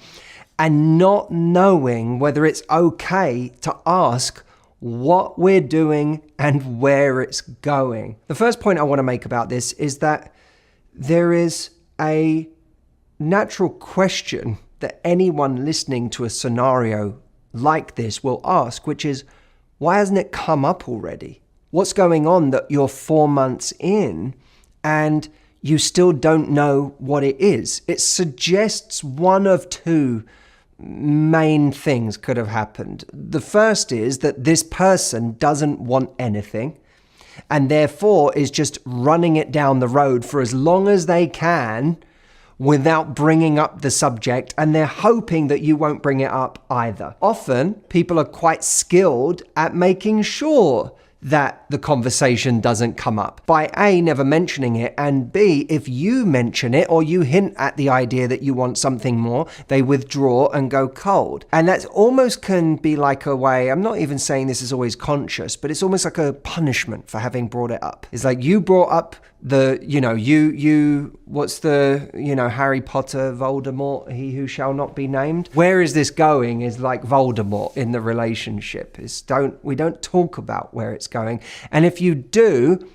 A: and not knowing whether it's okay to ask what we're doing and where it's going. The first point I want to make about this is that there is a natural question that anyone listening to a scenario like this will ask, which is, why hasn't it come up already? What's going on that you're 4 months in and you still don't know what it is? It suggests one of two main things could have happened. The first is that this person doesn't want anything and therefore is just running it down the road for as long as they can without bringing up the subject, and they're hoping that you won't bring it up either. Often, people are quite skilled at making sure that the conversation doesn't come up by A, never mentioning it, and B, if you mention it or you hint at the idea that you want something more, they withdraw and go cold. And that almost can be like a way, I'm not even saying this is always conscious, but it's almost like a punishment for having brought it up. It's like you brought up the, what's the, Harry Potter, Voldemort, he who shall not be named. Where is this going is like Voldemort in the relationship. We don't talk about where it's going. And if you do,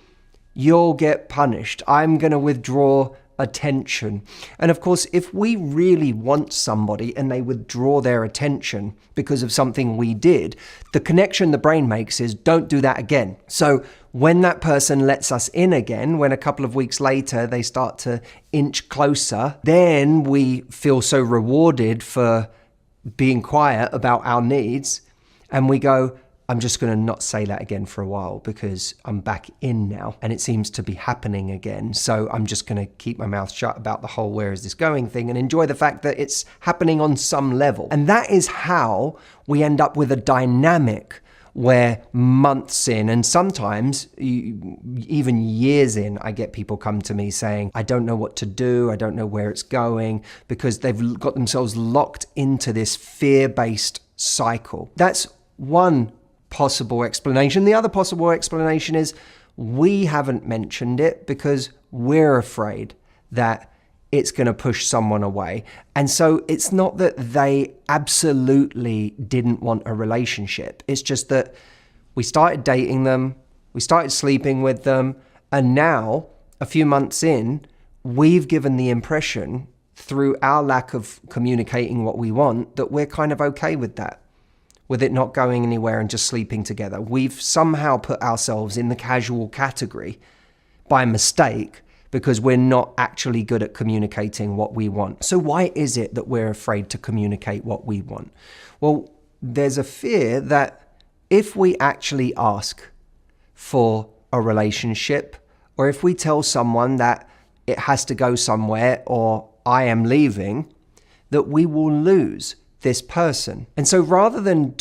A: you'll get punished. I'm going to withdraw attention. And of course, if we really want somebody and they withdraw their attention because of something we did, the connection the brain makes is don't do that again. So when that person lets us in again, when a couple of weeks later they start to inch closer, then we feel so rewarded for being quiet about our needs and we go, I'm just going to not say that again for a while because I'm back in now and it seems to be happening again. So I'm just going to keep my mouth shut about the whole where is this going thing and enjoy the fact that it's happening on some level. And that is how we end up with a dynamic where months in, and sometimes even years in, I get people come to me saying, I don't know what to do, I don't know where it's going, because they've got themselves locked into this fear-based cycle. That's one possible explanation. The other possible explanation is we haven't mentioned it because we're afraid that it's going to push someone away. And so it's not that they absolutely didn't want a relationship. It's just that we started dating them, we started sleeping with them, and now, a few months in, we've given the impression through our lack of communicating what we want that we're kind of okay with that, with it not going anywhere and just sleeping together. We've somehow put ourselves in the casual category by mistake because we're not actually good at communicating what we want. So why is it that we're afraid to communicate what we want? Well, there's a fear that if we actually ask for a relationship, or if we tell someone that it has to go somewhere or I am leaving, that we will lose this person. And so rather than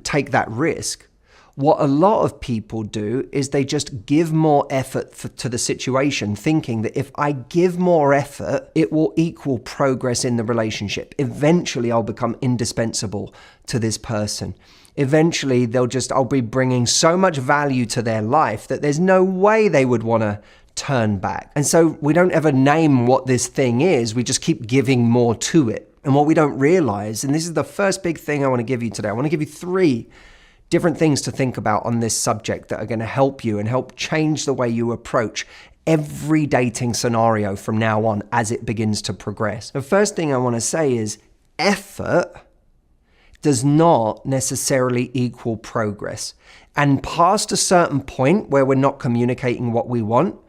A: take that risk, what a lot of people do is they just give more effort to the situation, thinking that if I give more effort, it will equal progress in the relationship. Eventually, I'll become indispensable to this person. Eventually, I'll be bringing so much value to their life that there's no way they would want to turn back. And so we don't ever name what this thing is, we just keep giving more to it. And what we don't realize, and this is the first big thing I want to give you today, I want to give you 3 different things to think about on this subject that are going to help you and help change the way you approach every dating scenario from now on as it begins to progress. The first thing I want to say is effort does not necessarily equal progress. And past a certain point where we're not communicating what we want,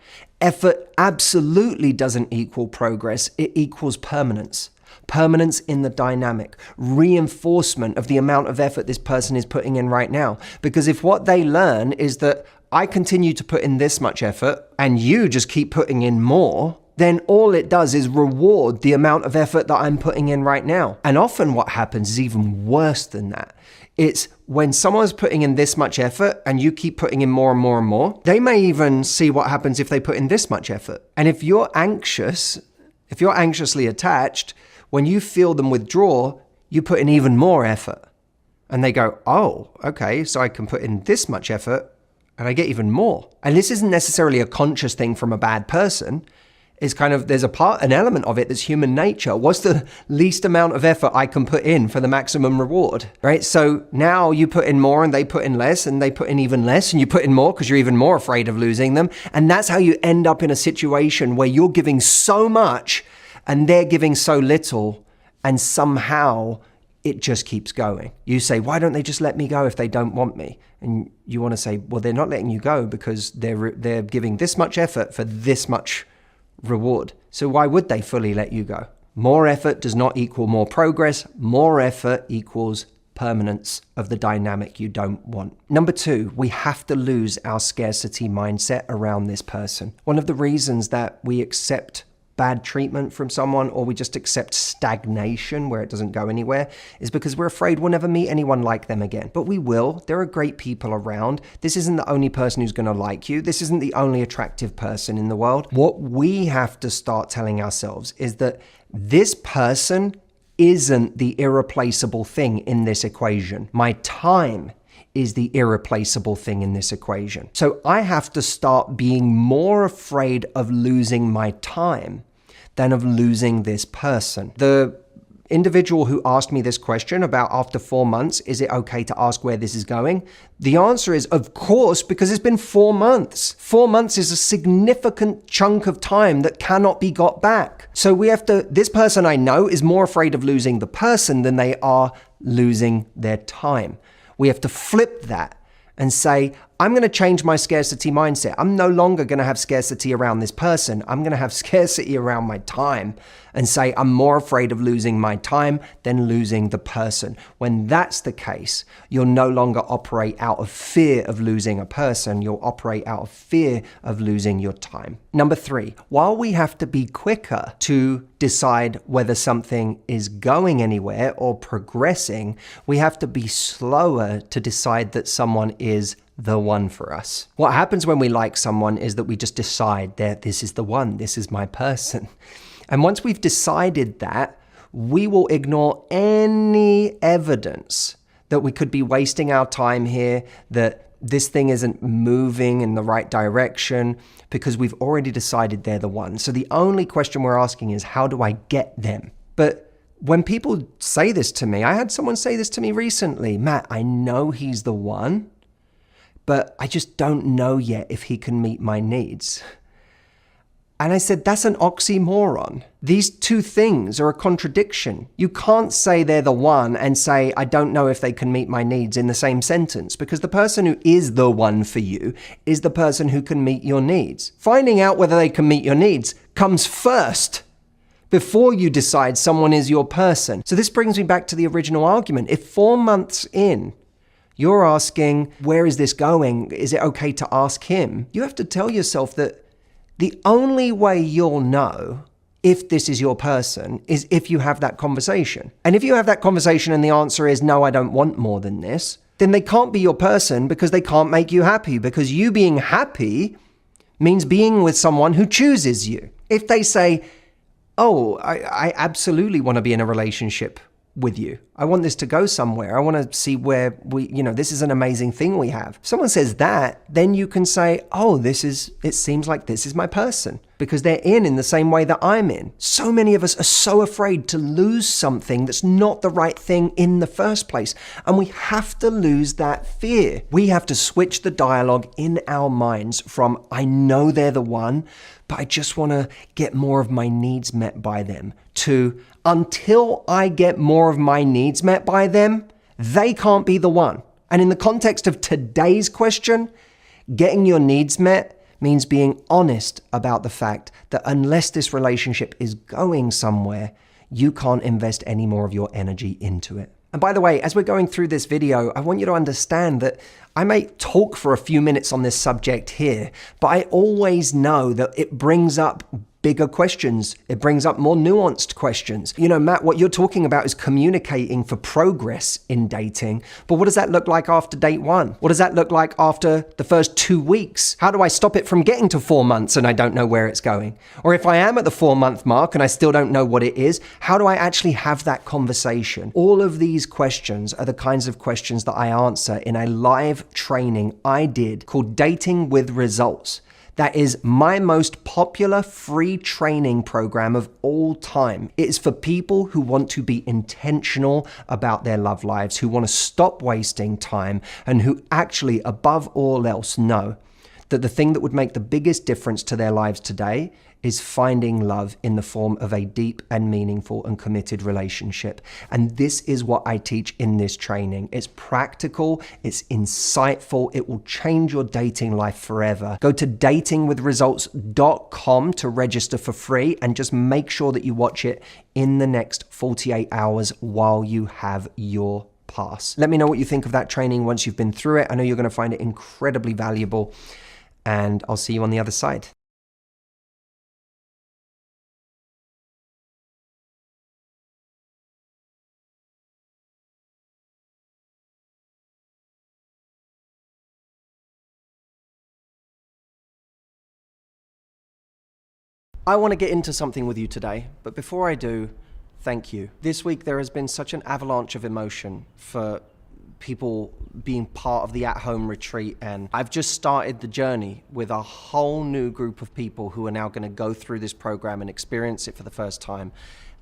A: effort absolutely doesn't equal progress. It equals permanence. Permanence in the dynamic, reinforcement of the amount of effort this person is putting in right now. Because if what they learn is that I continue to put in this much effort and you just keep putting in more, then all it does is reward the amount of effort that I'm putting in right now. And often what happens is even worse than that. It's when someone's putting in this much effort and you keep putting in more and more and more, they may even see what happens if they put in this much effort. And if you're anxious, if you're anxiously attached, when you feel them withdraw, you put in even more effort. And they go, oh, okay, so I can put in this much effort and I get even more. And this isn't necessarily a conscious thing from a bad person. It's kind of, there's an element of it that's human nature. What's the least amount of effort I can put in for the maximum reward, right? So now you put in more and they put in less and they put in even less and you put in more because you're even more afraid of losing them. And that's how you end up in a situation where you're giving so much and they're giving so little, and somehow it just keeps going. You say, why don't they just let me go if they don't want me? And you want to say, well, they're not letting you go because they're giving this much effort for this much reward. So why would they fully let you go? More effort does not equal more progress. More effort equals permanence of the dynamic you don't want. Number 2, we have to lose our scarcity mindset around this person. One of the reasons that we accept bad treatment from someone, or we just accept stagnation where it doesn't go anywhere, is because we're afraid we'll never meet anyone like them again. But we will. There are great people around. This isn't the only person who's going to like you. This isn't the only attractive person in the world. What we have to start telling ourselves is that this person isn't the irreplaceable thing in this equation. My time is the irreplaceable thing in this equation. So I have to start being more afraid of losing my time than of losing this person. The individual who asked me this question about after 4 months, is it okay to ask where this is going? The answer is, of course, because it's been 4 months. 4 months is a significant chunk of time that cannot be got back. So this person I know is more afraid of losing the person than they are losing their time. We have to flip that and say, I'm going to change my scarcity mindset. I'm no longer going to have scarcity around this person. I'm going to have scarcity around my time and say, I'm more afraid of losing my time than losing the person. When that's the case, you'll no longer operate out of fear of losing a person. You'll operate out of fear of losing your time. Number 3, while we have to be quicker to decide whether something is going anywhere or progressing, we have to be slower to decide that someone is the one for us. What happens when we like someone is that we just decide that this is the one, this is my person. And once we've decided that, we will ignore any evidence that we could be wasting our time here, that this thing isn't moving in the right direction, because we've already decided they're the one. So the only question we're asking is, how do I get them? But when people say this to me, I had someone say this to me recently, Matt, I know he's the one, but I just don't know yet if he can meet my needs. And I said, that's an oxymoron. These two things are a contradiction. You can't say they're the one and say, I don't know if they can meet my needs in the same sentence, because the person who is the one for you is the person who can meet your needs. Finding out whether they can meet your needs comes first before you decide someone is your person. So this brings me back to the original argument. If 4 months in, you're asking, where is this going? Is it okay to ask him? You have to tell yourself that the only way you'll know if this is your person is if you have that conversation. And if you have that conversation and the answer is, no, I don't want more than this, then they can't be your person because they can't make you happy, because you being happy means being with someone who chooses you. If they say, oh, I absolutely want to be in a relationship with you. I want this to go somewhere. I want to see where this is an amazing thing we have. If someone says that, then you can say, oh, it seems like this is my person, because they're in the same way that I'm in. So many of us are so afraid to lose something that's not the right thing in the first place. And we have to lose that fear. We have to switch the dialogue in our minds from, I know they're the one, but I just want to get more of my needs met by them, to, until I get more of my needs met by them, they can't be the one. And in the context of today's question, getting your needs met means being honest about the fact that unless this relationship is going somewhere, you can't invest any more of your energy into it. And by the way, as we're going through this video, I want you to understand that I may talk for a few minutes on this subject here, but I always know that it brings up bigger questions. It brings up more nuanced questions. Matt, what you're talking about is communicating for progress in dating. But what does that look like after date 1? What does that look like after the first 2 weeks? How do I stop it from getting to 4 months and I don't know where it's going? Or if I am at the 4-month mark and I still don't know what it is, how do I actually have that conversation? All of these questions are the kinds of questions that I answer in a live training I did called Dating with Results. That is my most popular free training program of all time. It is for people who want to be intentional about their love lives, who want to stop wasting time, and who actually, above all else, know that the thing that would make the biggest difference to their lives today is finding love in the form of a deep and meaningful and committed relationship. And this is what I teach in this training. It's practical, it's insightful, it will change your dating life forever. Go to datingwithresults.com to register for free, and just make sure that you watch it in the next 48 hours while you have your pass. Let me know what you think of that training once you've been through it. I know you're going to find it incredibly valuable, and I'll see you on the other side. I want to get into something with you today, but before I do, thank you. This week there has been such an avalanche of emotion for people being part of the at-home retreat, and I've just started the journey with a whole new group of people who are now going to go through this program and experience it for the first time.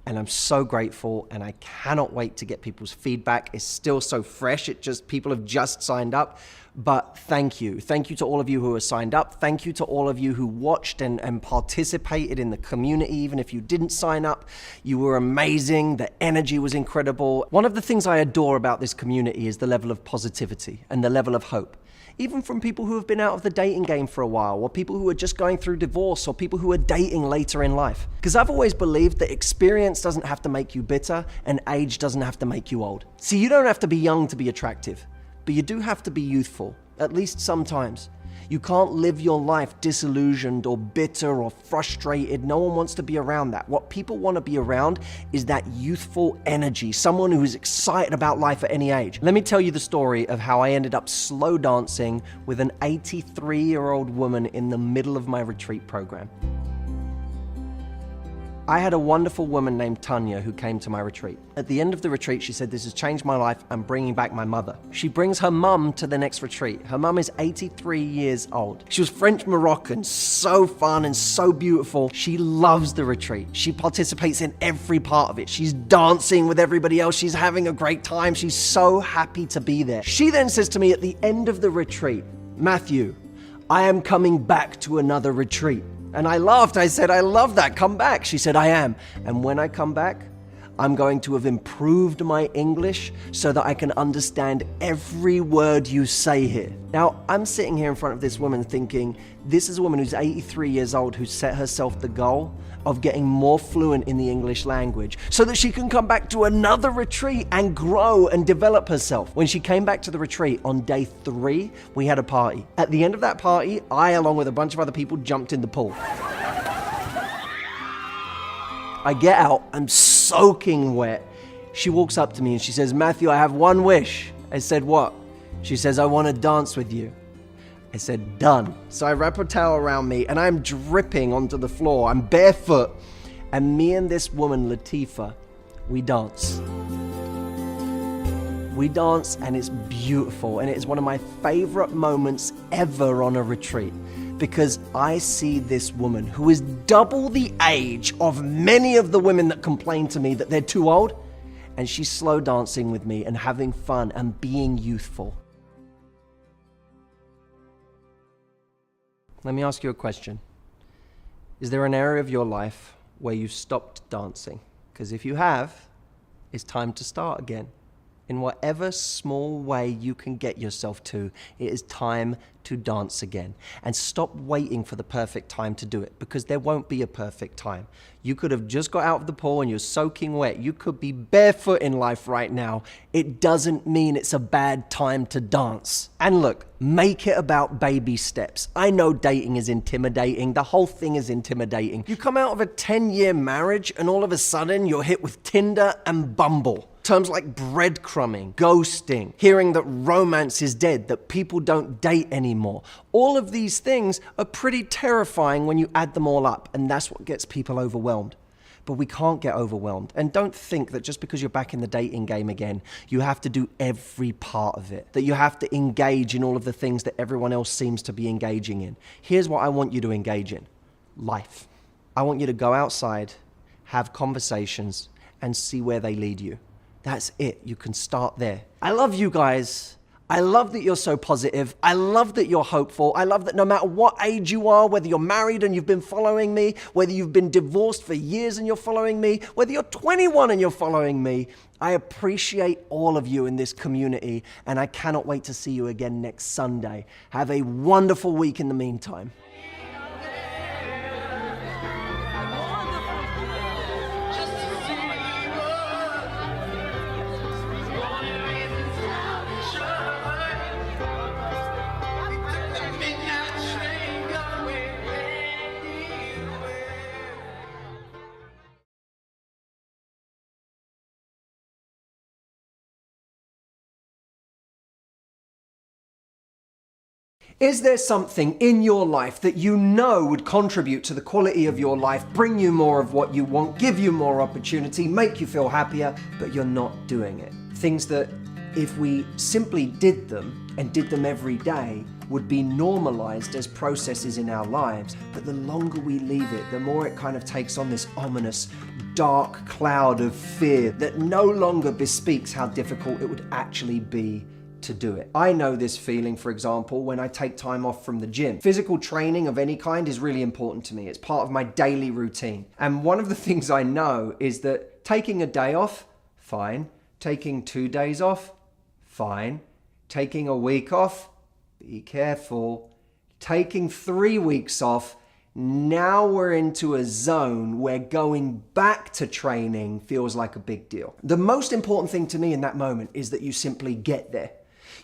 A: And I'm so grateful, and I cannot wait to get people's feedback. It's still so fresh. People have just signed up. But thank you. Thank you to all of you who are signed up. Thank you to all of you who watched and participated in the community. Even if you didn't sign up, you were amazing. The energy was incredible. One of the things I adore about this community is the level of positivity and the level of hope. Even from people who have been out of the dating game for a while, or people who are just going through divorce, or people who are dating later in life. Because I've always believed that experience doesn't have to make you bitter, and age doesn't have to make you old. See, you don't have to be young to be attractive, but you do have to be youthful, at least sometimes. You can't live your life disillusioned or bitter or frustrated. No one wants to be around that. What people want to be around is that youthful energy, someone who is excited about life at any age. Let me tell you the story of how I ended up slow dancing with an 83-year-old woman in the middle of my retreat program. I had a wonderful woman named Tanya who came to my retreat. At the end of the retreat, she said, "This has changed my life. I'm bringing back my mother." She brings her mum to the next retreat. Her mum is 83 years old. She was French Moroccan, so fun and so beautiful. She loves the retreat. She participates in every part of it. She's dancing with everybody else. She's having a great time. She's so happy to be there. She then says to me at the end of the retreat, "Matthew, I am coming back to another retreat." And I laughed. I said, "I love that. Come back." She said, "I am. And when I come back, I'm going to have improved my English so that I can understand every word you say here." Now, I'm sitting here in front of this woman thinking, this is a woman who's 83 years old who set herself the goal of getting more fluent in the English language so that she can come back to another retreat and grow and develop herself. When she came back to the retreat on day 3, we had a party. At the end of that party, I, along with a bunch of other people, jumped in the pool. I get out, I'm soaking wet. She walks up to me and she says, "Matthew, I have one wish." I said, "What?" She says, "I want to dance with you." I said, "Done." So I wrap a towel around me and I'm dripping onto the floor. I'm barefoot. And me and this woman, Latifa, we dance.
M: We dance and it's beautiful, and it is one of my favorite moments ever on a retreat, because I see this woman who is double the age of many of the women that complain to me that they're too old, and she's slow dancing with me and having fun and being youthful. Let me ask you a question. Is there an area of your life where you stopped dancing? Because if you have, it's time to start again. In whatever small way you can get yourself to, it is time to dance again. And stop waiting for the perfect time to do it, because there won't be a perfect time. You could have just got out of the pool and you're soaking wet. You could be barefoot in life right now. It doesn't mean it's a bad time to dance. And look, make it about baby steps. I know dating is intimidating. The whole thing is intimidating. You come out of a 10-year marriage and all of a sudden you're hit with Tinder and Bumble. Terms like breadcrumbing, ghosting, hearing that romance is dead, that people don't date anymore. All of these things are pretty terrifying when you add them all up, and that's what gets people overwhelmed. But we can't get overwhelmed. And don't think that just because you're back in the dating game again, you have to do every part of it, that you have to engage in all of the things that everyone else seems to be engaging in. Here's what I want you to engage in: life. I want you to go outside, have conversations, and see where they lead you. That's it. You can start there. I love you guys. I love that you're so positive. I love that you're hopeful. I love that no matter what age you are, whether you're married and you've been following me, whether you've been divorced for years and you're following me, whether you're 21 and you're following me, I appreciate all of you in this community, and I cannot wait to see you again next Sunday. Have a wonderful week in the meantime. Is there something in your life that you know would contribute to the quality of your life, bring you more of what you want, give you more opportunity, make you feel happier, but you're not doing it? Things that, if we simply did them and did them every day, would be normalized as processes in our lives. But the longer we leave it, the more it kind of takes on this ominous, dark cloud of fear that no longer bespeaks how difficult it would actually be to do it. I know this feeling, for example, when I take time off from the gym. Physical training of any kind is really important to me. It's part of my daily routine. And one of the things I know is that taking a day off, fine. Taking 2 days off, fine. Taking a week off, be careful. Taking 3 weeks off, now we're into a zone where going back to training feels like a big deal. The most important thing to me in that moment is that you simply get there.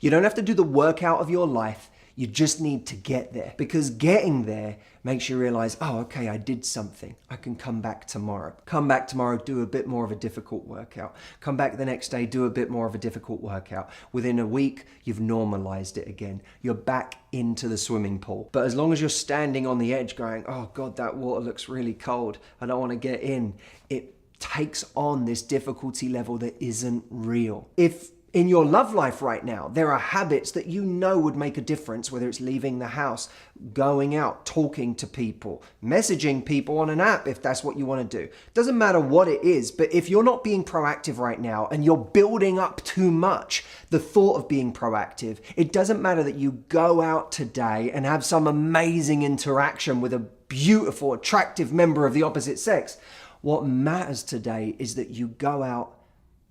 M: You don't have to do the workout of your life. You just need to get there, because getting there makes you realize, oh, okay, I did something. I can come back tomorrow. Come back tomorrow, do a bit more of a difficult workout. Come back the next day, do a bit more of a difficult workout. Within a week, you've normalized it again. You're back into the swimming pool. But as long as you're standing on the edge going, oh God, that water looks really cold, I don't want to get in, it takes on this difficulty level that isn't real. If in your love life right now, there are habits that you know would make a difference, whether it's leaving the house, going out, talking to people, messaging people on an app if that's what you want to do. Doesn't matter what it is, but if you're not being proactive right now and you're building up too much the thought of being proactive, it doesn't matter that you go out today and have some amazing interaction with a beautiful, attractive member of the opposite sex. What matters today is that you go out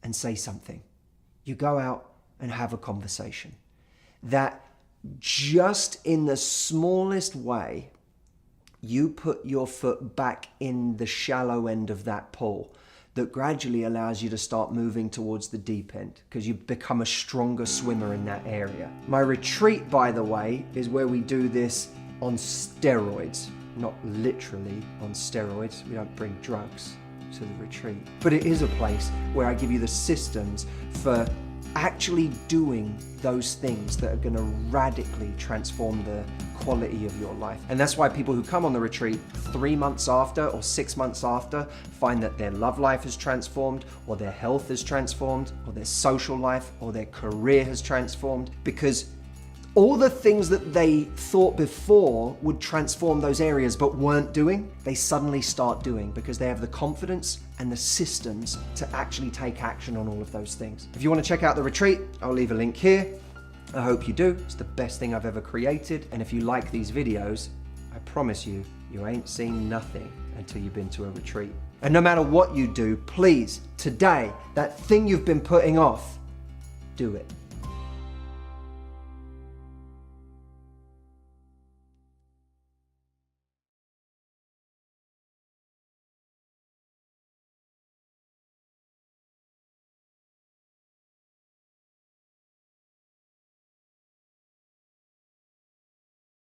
M: and say something. You go out and have a conversation. That just in the smallest way, you put your foot back in the shallow end of that pool, that gradually allows you to start moving towards the deep end, because you become a stronger swimmer in that area. My retreat, by the way, is where we do this on steroids. Not literally on steroids. We don't bring drugs to the retreat. But it is a place where I give you the systems for
A: actually doing those things that are going to radically transform the quality of your life. And that's why people who come on the retreat 3 months after or 6 months after find that their love life has transformed, or their health has transformed, or their social life or their career has transformed, because all the things that they thought before would transform those areas but weren't doing, they suddenly start doing, because they have the confidence and the systems to actually take action on all of those things. If you want to check out the retreat, I'll leave a link here. I hope you do. It's the best thing I've ever created. And if you like these videos, I promise you, you ain't seen nothing until you've been to a retreat. And no matter what you do, please, today, that thing you've been putting off, do it.